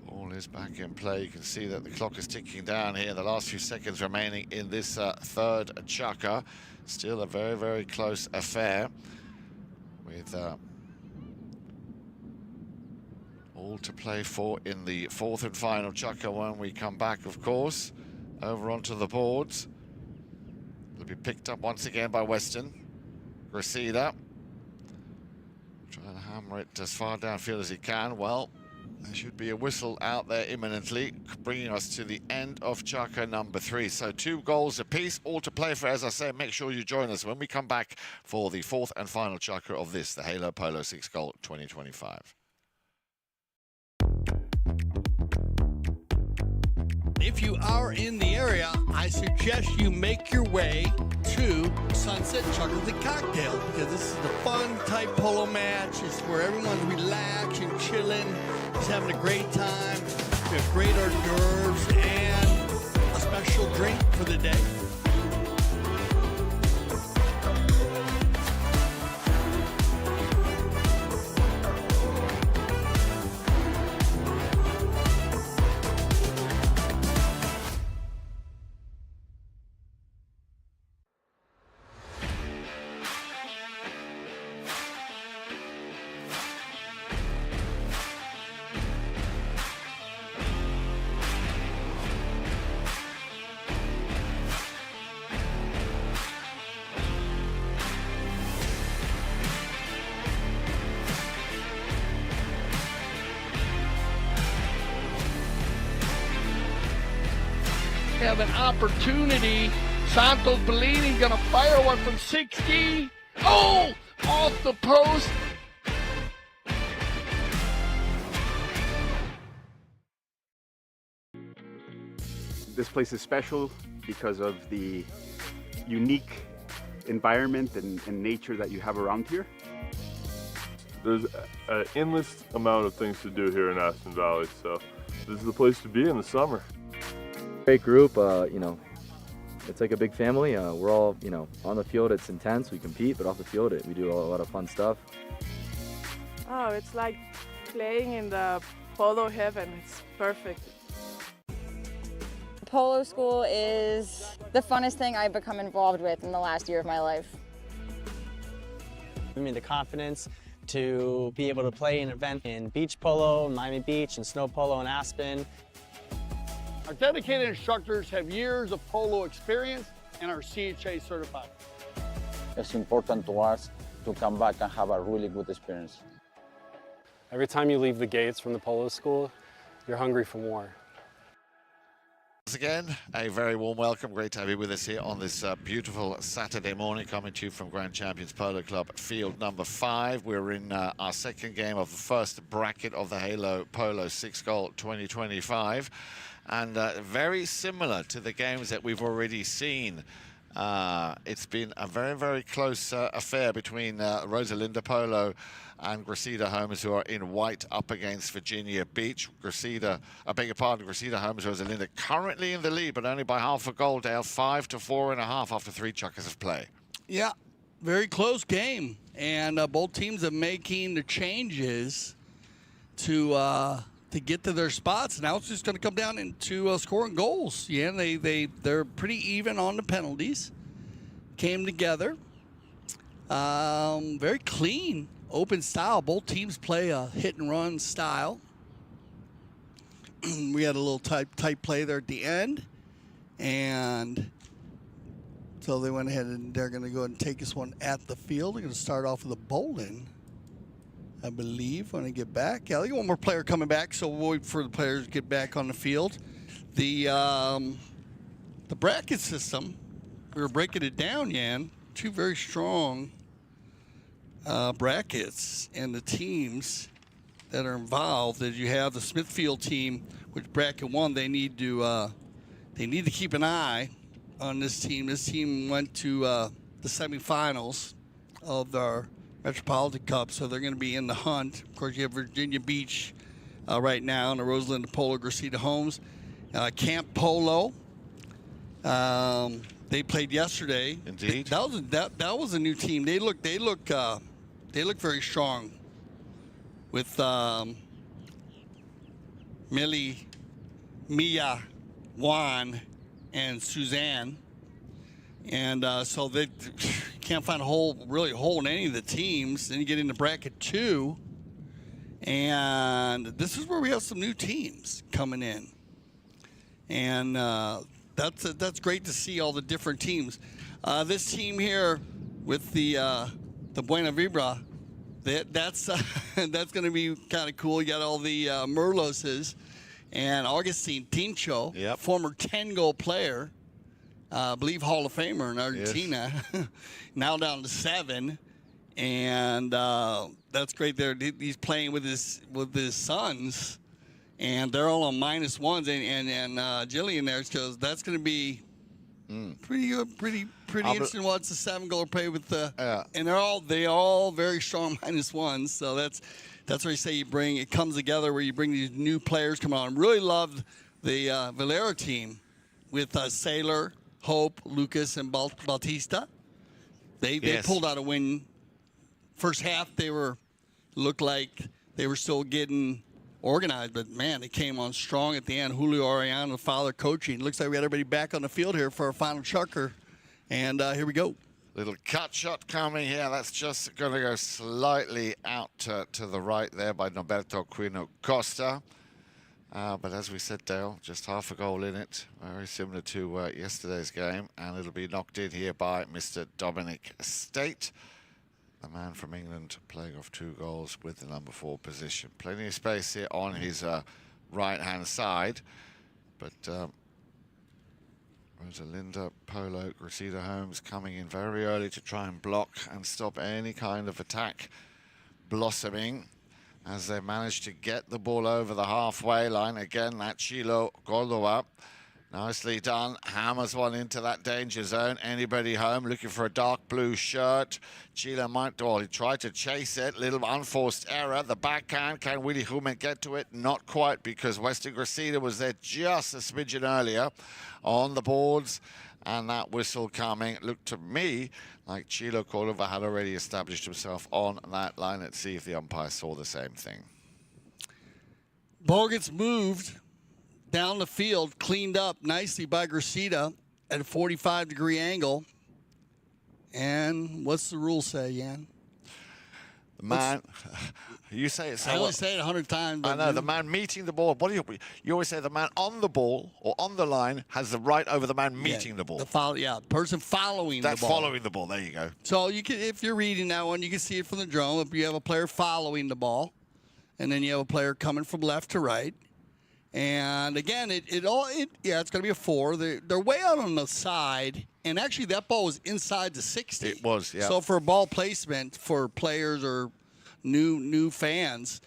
Ball is back in play. You can see that the clock is ticking down here. The last few seconds remaining in this third chukker. Still a very, very close affair with all to play for in the fourth and final chukker when we come back, of course, over onto the boards. It'll be picked up once again by Weston. Gracida trying to hammer it as far downfield as he can. Well, there should be a whistle out there imminently, bringing us to the end of chukker number 3. So 2 goals apiece, all to play for. As I say, make sure you join us when we come back for the fourth and final chukker of this, the Halo Polo 6 Goal 2025. If you are in the area, I suggest you make your way to Sunset Chuckers and Cocktails, because this is the fun type polo match. It's where everyone's relaxing, chilling, just having a great time. We have great hors d'oeuvres and a special drink for the day. have an opportunity. Santos Bellini gonna fire one from 60. Oh, off the post. This place is special because of the unique environment and nature that you have around here. There's an endless amount of things to do here in Aspen Valley, so this is the place to be in the summer. Great group, you know, it's like a big family. We're all, you know, on the field it's intense, we compete, but off the field we do a lot of fun stuff. Oh, it's like playing in the polo heaven. It's perfect. Polo school is the funnest thing I've become involved with in the last year of my life. Give me the confidence to be able to play an event in beach polo, Miami Beach, and snow polo in Aspen. Our dedicated instructors have years of polo experience and are CHA certified. It's important to us to come back and have a really good experience. Every time you leave the gates from the polo school, you're hungry for more. Once again, a very warm welcome. Great to have you with us here on this beautiful Saturday morning, coming to you from Grand Champions Polo Club, field number 5. We're in our second game of the first bracket of the Halo Polo 6-Goal 2025. And very similar to the games that we've already seen. It's been a very, very close affair between Rosalinda Polo and Gracida Homes, who are in white up against Virginia Beach. Gracida Homes, Rosalinda currently in the lead, but only by half a goal, Dale, 5 to 4.5 after 3 chukkers of play. Yeah, very close game. And both teams are making the changes to get to their spots. Now it's just going to come down into scoring goals. Yeah, they're pretty even on the penalties. Came together. Very clean, open style. Both teams play a hit-and-run style. We had a little tight play there at the end. And so they went ahead and they're going to go ahead and take this one at the field. They're going to start off with a bowling, I believe, when they get back. Yeah, they got one more player coming back, so we'll wait for the players to get back on the field. The bracket system, we were breaking it down, Jan. 2 very strong brackets, and the teams that are involved, as you have the Smithfield team, which bracket 1, they need to keep an eye on this team. This team went to the semifinals of their Metropolitan Cup, so they're going to be in the hunt. Of course, you have Virginia Beach right now, and the Rosalinda Polo Gracida Homes. Camp Polo, they played yesterday. Indeed. That was a new team. They look very strong with Mia, Juan, and Suzanne. And so they can't find a hole in any of the teams. Then you get into bracket 2, and this is where we have some new teams coming in, and that's great to see all the different teams. This team here with the Buena Vibra, that's going to be kind of cool. You got all the Merloses and Augustine Tincho, former 10-goal player. I believe Hall of Famer in Argentina, yes. Now down to 7, and that's great. He's playing with his sons, and they're all on -1s, and Jillian there, because that's going to be pretty good, pretty interesting. What's the 7-goal play with the? And they're all very strong -1s. So that's where you say it comes together where you bring these new players come on. Really love the Valero team with Sailor, Hope, Lucas, and Bautista. They pulled out a win. First half looked like they were still getting organized, but man, they came on strong at the end. Julio Arellano, the father, coaching. Looks like we got everybody back on the field here for our final chukker, and here we go. Little cut shot coming here. That's just going to go slightly out to the right there by Norberto Quirno Costa. But as we said, Dale, just half a goal in it. Very similar to yesterday's game. And it'll be knocked in here by Mr. Dominic State, the man from England, playing off 2 goals with the number 4 position. Plenty of space here on his right-hand side. But Rosalinda, Polo, Gracida Holmes coming in very early to try and block and stop any kind of attack blossoming as they manage to get the ball over the halfway line. Again, that Chilo Cordova. Nicely done. Hammers one into that danger zone. Anybody home looking for a dark blue shirt? Chilo might, well, he tried to chase it. Little unforced error. The backhand. Can Willie Jumet get to it? Not quite, because Weston Gracida was there just a smidgen earlier on the boards. And that whistle coming. It looked to me like Chilo Cordova had already established himself on that line. Let's see if the umpire saw the same thing. Ball gets moved down the field, cleaned up nicely by Gracida at a 45-degree angle. And what's the rule say, Jan? The man, you say it so I only say it 100 times. I know, the man meeting the ball. What do you always say the man on the ball or on the line has the right over the man meeting the ball. The person following the ball. That's following the ball. There you go. So you can, if you're reading that one, you can see it from the drone. If you have a player following the ball, and then you have a player coming from left to right. And again, it's going to be a 4. They're way out on the side, and actually that ball was inside the 60. It was, yeah. So for ball placement for players or new fans,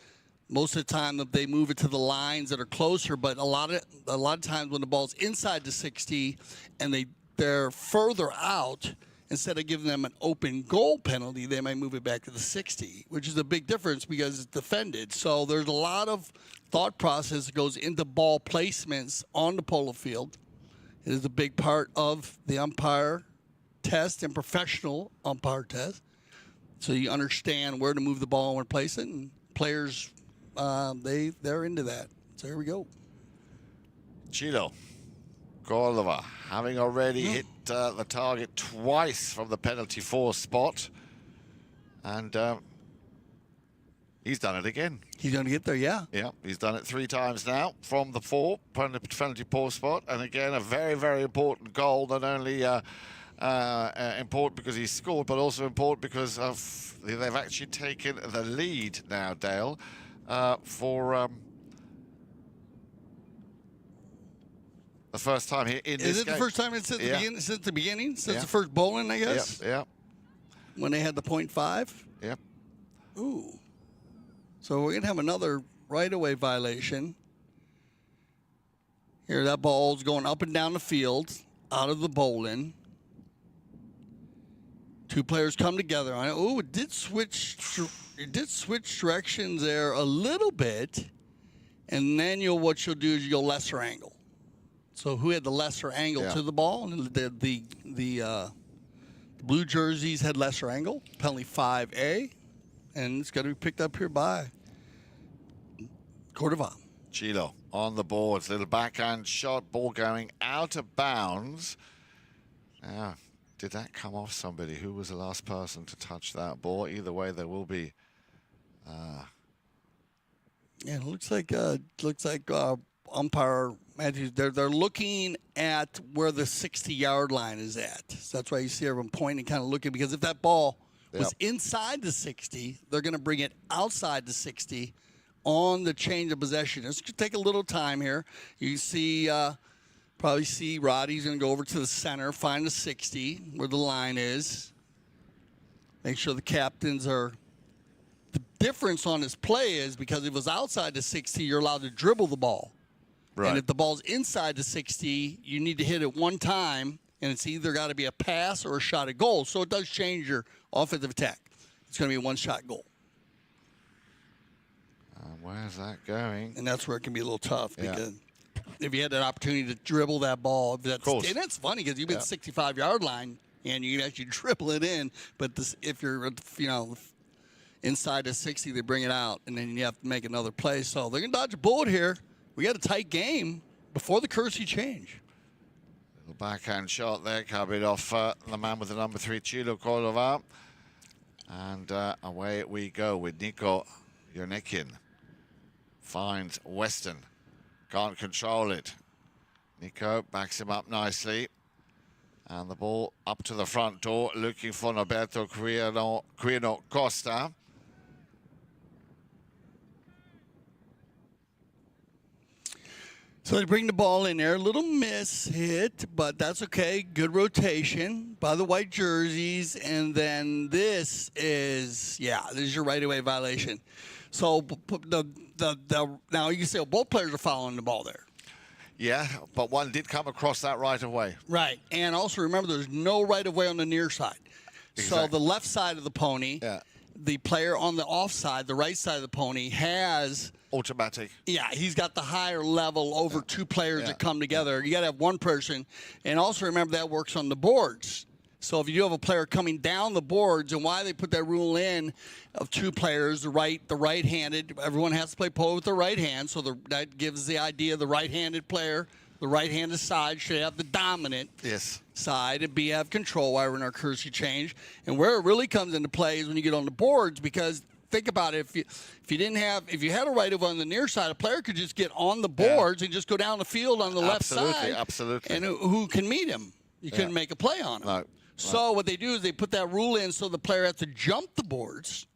most of the time they move it to the lines that are closer. But a lot of times when the ball's inside the 60 and they're further out, instead of giving them an open goal penalty, they might move it back to the 60, which is a big difference because it's defended. So there's a lot of thought process that goes into ball placements on the polo field. It is a big part of the umpire test and professional umpire test. So you understand where to move the ball and where to place it, and players, they're into that. So here we go. Chilo Cordova, having already hit the target twice from the penalty 4 spot. And he's done it again. He's going to get there, yeah. Yeah, he's done it 3 times now from the 4 penalty 4 spot. And again, a very, very important goal. Not only important because he scored, but also important because they've actually taken the lead now, Dale, for the first time here in this game. Is it the first time since the beginning? Since the first bowling, I guess? Yeah. When they had the .5? Yep. Ooh. So we're going to have another right-of-way violation. Here, that ball's going up and down the field, out of the bowling. 2 players come together on it. Oh, it did switch directions there a little bit. And then what you'll do is you'll lesser angle. So who had the lesser angle to the ball? And the blue jerseys had lesser angle, penalty 5A. And it's going to be picked up here by Cordova. Chilo on the boards. Little backhand shot. Ball going out of bounds. Now, did that come off somebody? Who was the last person to touch that ball? Either way, there will be. Yeah, it looks like umpire Matthews. They're looking at where the 60-yard line is at. So that's why you see everyone pointing, kind of looking, because if that ball was inside the 60, they're going to bring it outside the 60 on the change of possession. It's going to take a little time here. You see, probably see Roddy's going to go over to the center, find the 60 where the line is. Make sure the captains are. The difference on his play is because if it was outside the 60, you're allowed to dribble the ball. Right. And if the ball's inside the 60, you need to hit it one time, and it's either got to be a pass or a shot at goal. So it does change your offensive attack. It's going to be a one-shot goal. Where's that going? And that's where it can be a little tough because if you had that opportunity to dribble that ball, and that's funny because you've been 65-yard line and you can actually dribble it in. But if you're inside the 60, they bring it out, and then you have to make another play. So they're going to dodge a bullet here. We got a tight game before the currency change. Little backhand shot there, coming off the man with the number 3, Chilo Cordova. And away we go with Nico Eurnekian. Finds Weston. Can't control it. Nico backs him up nicely. And the ball up to the front door, looking for Norberto Quirno Costa. So they bring the ball in there, a little miss hit, but that's okay. Good rotation by the white jerseys, and then this is your right-of-way violation. So now you can say both players are following the ball there. Yeah, but one did come across that right-of-way. Right, and also remember there's no right-of-way on the near side. Exactly. So the left side of the pony, the player on the off side, the right side of the pony has... automatic. Yeah, he's got the higher level over two players that come together. You got to have one person. And also remember that works on the boards. So if you do have a player coming down the boards, and why they put that rule in of two players, the right-handed, everyone has to play polo with the right hand, so that gives the idea the right-handed player, the right-handed side should have the dominant side and have control while we're in our courtesy change. And where it really comes into play is when you get on the boards, because think about it, if you had a right-of-way on the near side, a player could just get on the boards and just go down the field on the left side. Absolutely. And who can meet him? You couldn't make a play on him. No. So what they do is they put that rule in so the player has to jump the boards,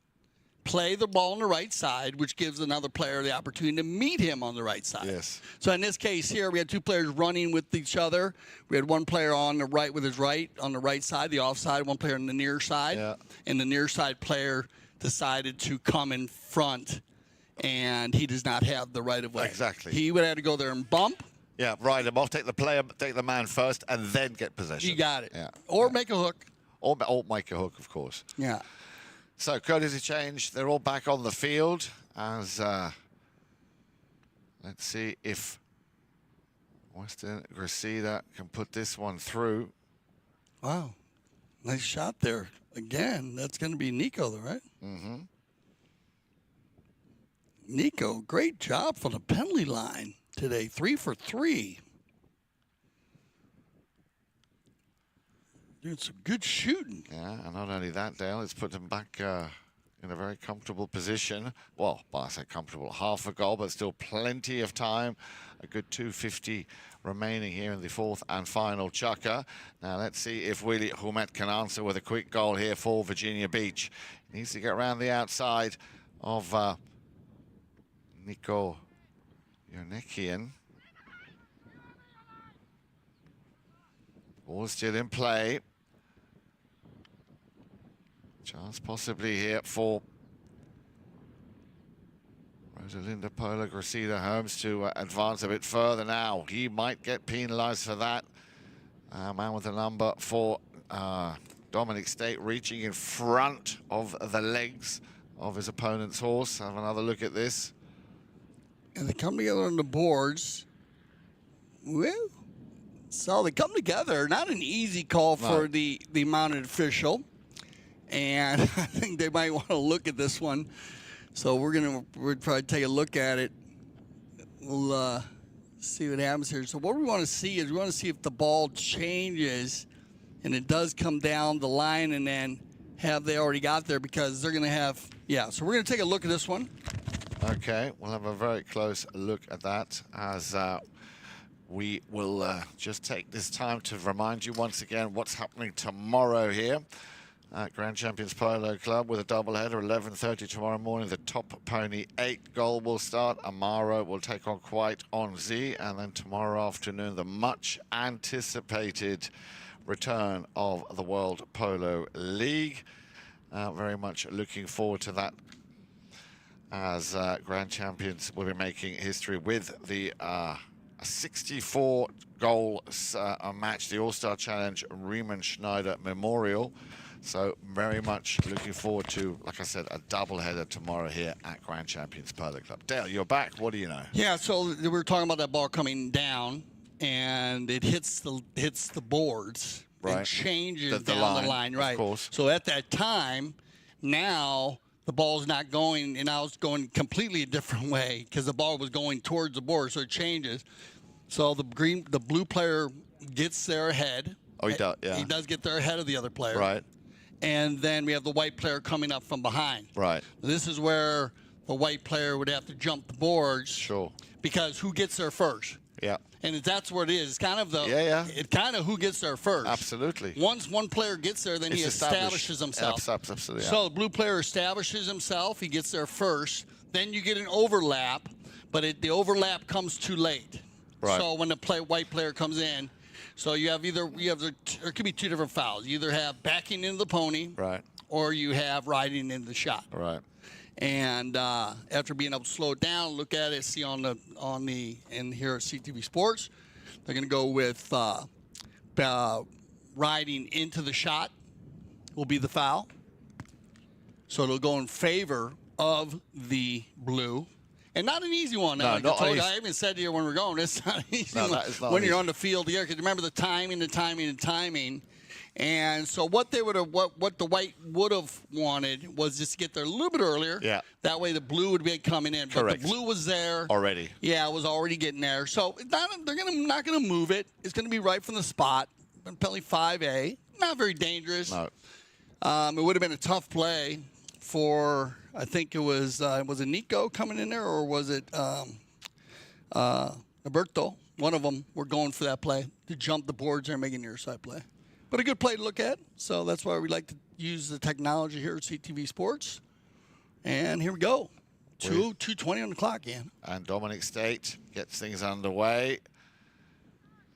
play the ball on the right side, which gives another player the opportunity to meet him on the right side. Yes. So in this case here, we had two players running with each other. We had one player on the right with his right on the right side, the offside, one player on the near side. Yeah. And the near side player decided to come in front, and he does not have the right of way. Exactly. He would have to go there and bump. Yeah, ride him off, take the man first, and then get possession. You got it. Yeah. Or make a hook. Or make a hook, of course. Yeah. So courtesy change. They're all back on the field as let's see if Weston Gracida can put this one through. Wow, nice shot there. Again, that's going to be Nico, though, right? Mm-hmm. Nico, great job from the penalty line today. 3 for 3. Doing some good shooting. Yeah, and not only that, Dale, it's put them back in a very comfortable position. Well, I say comfortable, half a goal, but still plenty of time. A good 2:50 remaining here in the fourth and final chukker. Now let's see if Willie Jumet can answer with a quick goal here for Virginia Beach. He needs to get around the outside of Nico Eurnekian. Ball still in play. Chance possibly here for Rosalinda Polo Gracida Holmes to advance a bit further now. He might get penalised for that. Man with the number for Dominic State reaching in front of the legs of his opponent's horse. Have another look at this. And they come together on the boards. Well, so they come together. Not an easy call for the mounted official. And I think they might want to look at this one. So we'll probably take a look at it. We'll see what happens here. So what we want to see is we want to see if the ball changes and it does come down the line, and then have they already got there, because they're going to have, so we're going to take a look at this one. Okay, we'll have a very close look at that as we will just take this time to remind you once again what's happening tomorrow here at Grand Champions Polo Club with a doubleheader, 11:30 tomorrow morning. The top pony 8 goal will start. Amaro will take on Quite on Z, and then tomorrow afternoon the much anticipated return of the World Polo League. Very much looking forward to that, as Grand Champions will be making history with the 64-goal match, the All-Star Challenge Riemann Schneider Memorial. So very much looking forward to, like I said, a doubleheader tomorrow here at Grand Champions Polo Club. Dale, you're back. What do you know? Yeah, so we were talking about that ball coming down, and it hits the boards. Right. And changes down the line. Right. Of course. So at that time, now the ball's not going, and now it's going completely a different way because the ball was going towards the board, so it changes. So the blue player gets there ahead. Oh, he does, yeah. He does get there ahead of the other player. Right. And then we have the white player coming up from behind. Right. This is where the white player would have to jump the boards. Sure. Because who gets there first? Yeah. And that's what it is. It's kind of the It's kind of who gets there first. Absolutely. Once one player gets there, then he establishes himself. Absolutely. Yeah. So the blue player establishes himself. He gets there first. Then you get an overlap, but the overlap comes too late. Right. So when the white player comes in, so you have there could be two different fouls. You either have backing into the pony, right, or you have riding into the shot. Right. And after being able to slow it down, look at it, see and here at CTV Sports, they're going to go with riding into the shot will be the foul. So it'll go in favor of the blue. And not an easy one. No, I even said to you when we're going, it's not an easy one when you're on the field here. Because remember the timing. And so what the white would have wanted was just to get there a little bit earlier. Yeah. That way the blue would be coming in. But Correct. the blue was there already. Yeah, it was already getting there. So they're not going to move it. It's going to be right from the spot. Penalty 5A. Not very dangerous. No. It would have been a tough play for, I think it was it Nico coming in there, or was it Norberto? One of them were going for that play to jump the boards there and make a near side play. But a good play to look at. So that's why we like to use the technology here at CTV Sports. And here we go. 2:20 on the clock, Ian. And Dominic State gets things underway.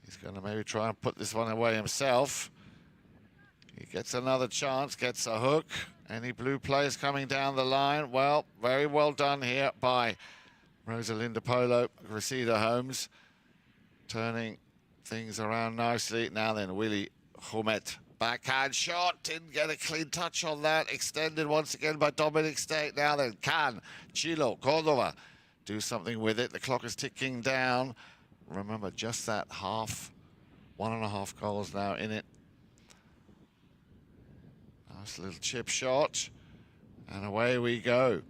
He's going to maybe try and put this one away himself. He gets another chance, gets a hook. Any blue players coming down the line? Well, very well done here by Rosalinda Polo Gracida Holmes. Turning things around nicely. Now then, Willie Jumet. Backhand shot. Didn't get a clean touch on that. Extended once again by Dominic State. Now then, can Chilo Cordova do something with it? The clock is ticking down. Remember, just that 1.5 goals now in it. Nice little chip shot. And away we go.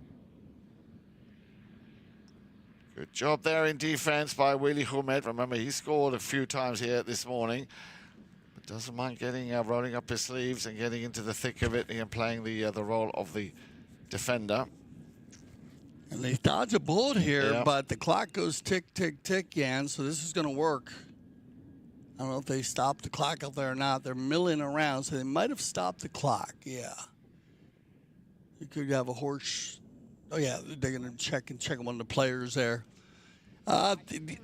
Good job there in defense by Willie Jumet. Remember, he scored a few times here this morning. But doesn't mind getting rolling up his sleeves and getting into the thick of it and playing the role of the defender. And they dodge a bullet here, Yeah. but the clock goes tick, tick, tick, Jan, so this is going to work. I don't know if they stopped the clock out there or not. They're milling around, so they might have stopped the clock, yeah. You could have a horse. Oh, yeah, they're going to check one of the players there.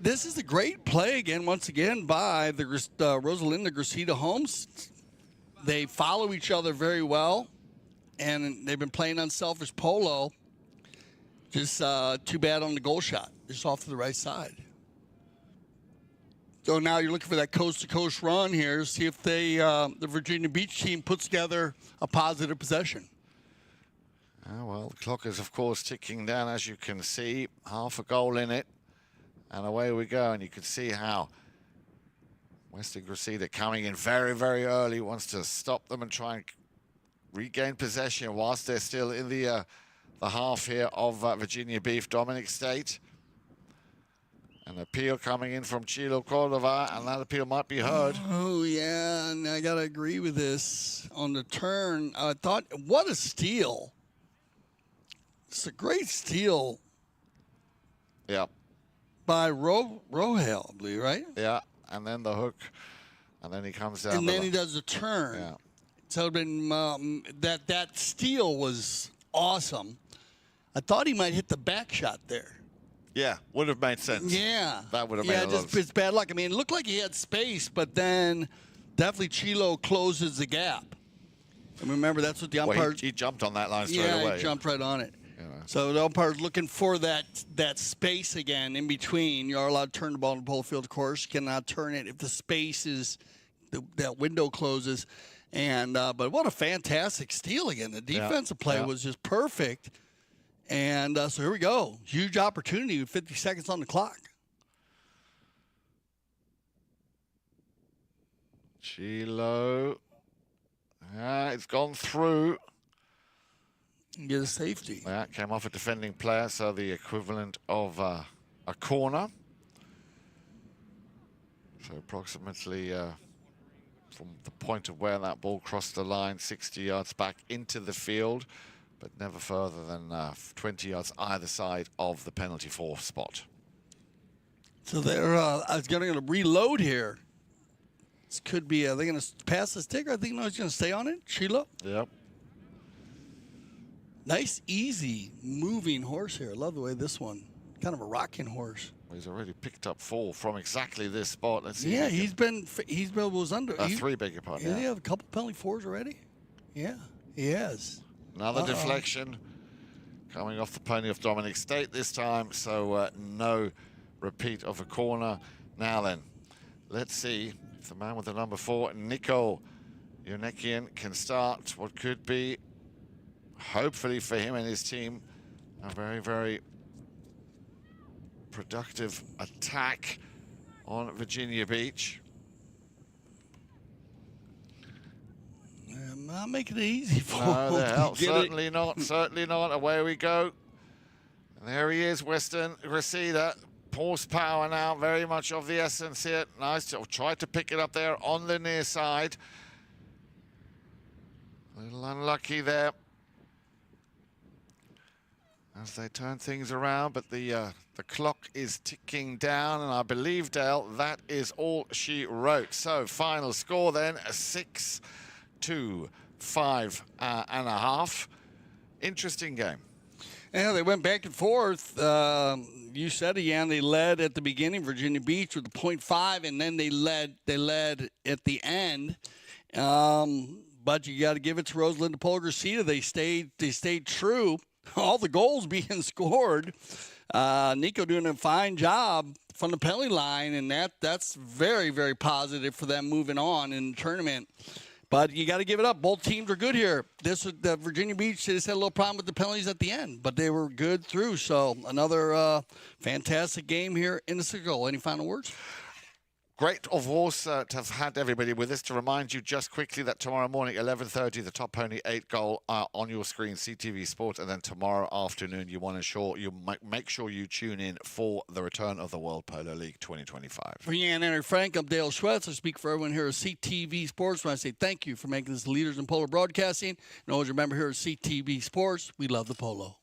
This is a great play again, once again, by the Rosalinda Gracida Holmes. They follow each other very well, and they've been playing unselfish polo. Just too bad on the goal shot, just off to the right side. So now you're looking for that coast-to-coast run here, see if the Virginia Beach team puts together a positive possession. Oh, well, the clock is, of course, ticking down, as you can see. Half a goal in it. And away we go. And you can see how Weston Gracida coming in very, very early, wants to stop them and try and regain possession whilst they're still in the half here of Virginia Beef. Dominic State. An appeal coming in from Chilo Cordova, and that appeal might be heard. Oh, yeah, and I got to agree with this. On the turn, I thought, what a steal. It's a great steal. Yeah. By Rohail, I believe, right? Yeah, and then the hook, and then he comes down. And then he does a turn. Yeah. So it'd been, that steal was awesome. I thought he might hit the back shot there. Yeah, would have made sense. Yeah. That would have made a lot of sense. It's bad luck. I mean, it looked like he had space, but then definitely Chilo closes the gap. And remember, that's what the umpire... Well, he jumped on that line straight away. Yeah, he jumped right on it. Yeah. So the umpire's looking for that space again in between. You are allowed to turn the ball in the polo field, of course. You cannot turn it if the space is... that window closes. And but what a fantastic steal again. The defensive play was just perfect. And so here we go. Huge opportunity with 50 seconds on the clock. Chilo. It's gone through. Get a safety. Yeah, came off a defending player, so the equivalent of a corner. So approximately from the point of where that ball crossed the line, 60 yards back into the field, but never further than 20 yards either side of the penalty 4 spot. So they're going to reload here. This could be, are they going to pass the stick? I think no, he's going to stay on it. Chilo. Yep. Nice, easy, moving horse here. I love the way this one kind of a rocking horse. He's already picked up 4 from exactly this spot. Let's see. Yeah, he's been was under 3, beg your pardon. Yeah, he have a couple penalty 4s already. Yeah, he has. Another deflection coming off the pony of Dominic State this time, so no repeat of a corner. Now then, let's see if the man with the number 4, Nico Eurnekian, can start what could be, hopefully for him and his team, a very, very productive attack on Virginia Beach. Not making it easy for No, him. the hell, certainly not, certainly not. Away we go. And there he is, Weston Gracida. Horsepower now, very much of the essence here. Nice to try to pick it up there on the near side. A little unlucky there as they turn things around, but the clock is ticking down, and I believe, Dale, that is all she wrote. So final score then, 6-2, 5.5. Interesting game. Yeah, they went back and forth. You said it, Jan. They led at the beginning, Virginia Beach with the .5, and then they led at the end. But you got to give it to Rosalinda Polo Gracida. They stayed true. All the goals being scored. Nico doing a fine job from the penalty line, and that's very, very positive for them moving on in the tournament. But you got to give it up. Both teams are good here. The Virginia Beach just had a little problem with the penalties at the end, but they were good through. So another fantastic game here in the circle. Any final words? Great, of course, to have had everybody with us. To remind you just quickly that tomorrow morning, 11:30, the Top Pony 8 goal on your screen, CTV Sport. And then tomorrow afternoon, you want to make sure you tune in for the return of the World Polo League 2025. For Jan and Frank, I'm Dale Schwetz. I speak for everyone here at CTV Sports. When I say thank you for making us leaders in polo broadcasting. And always remember here at CTV Sports, we love the polo.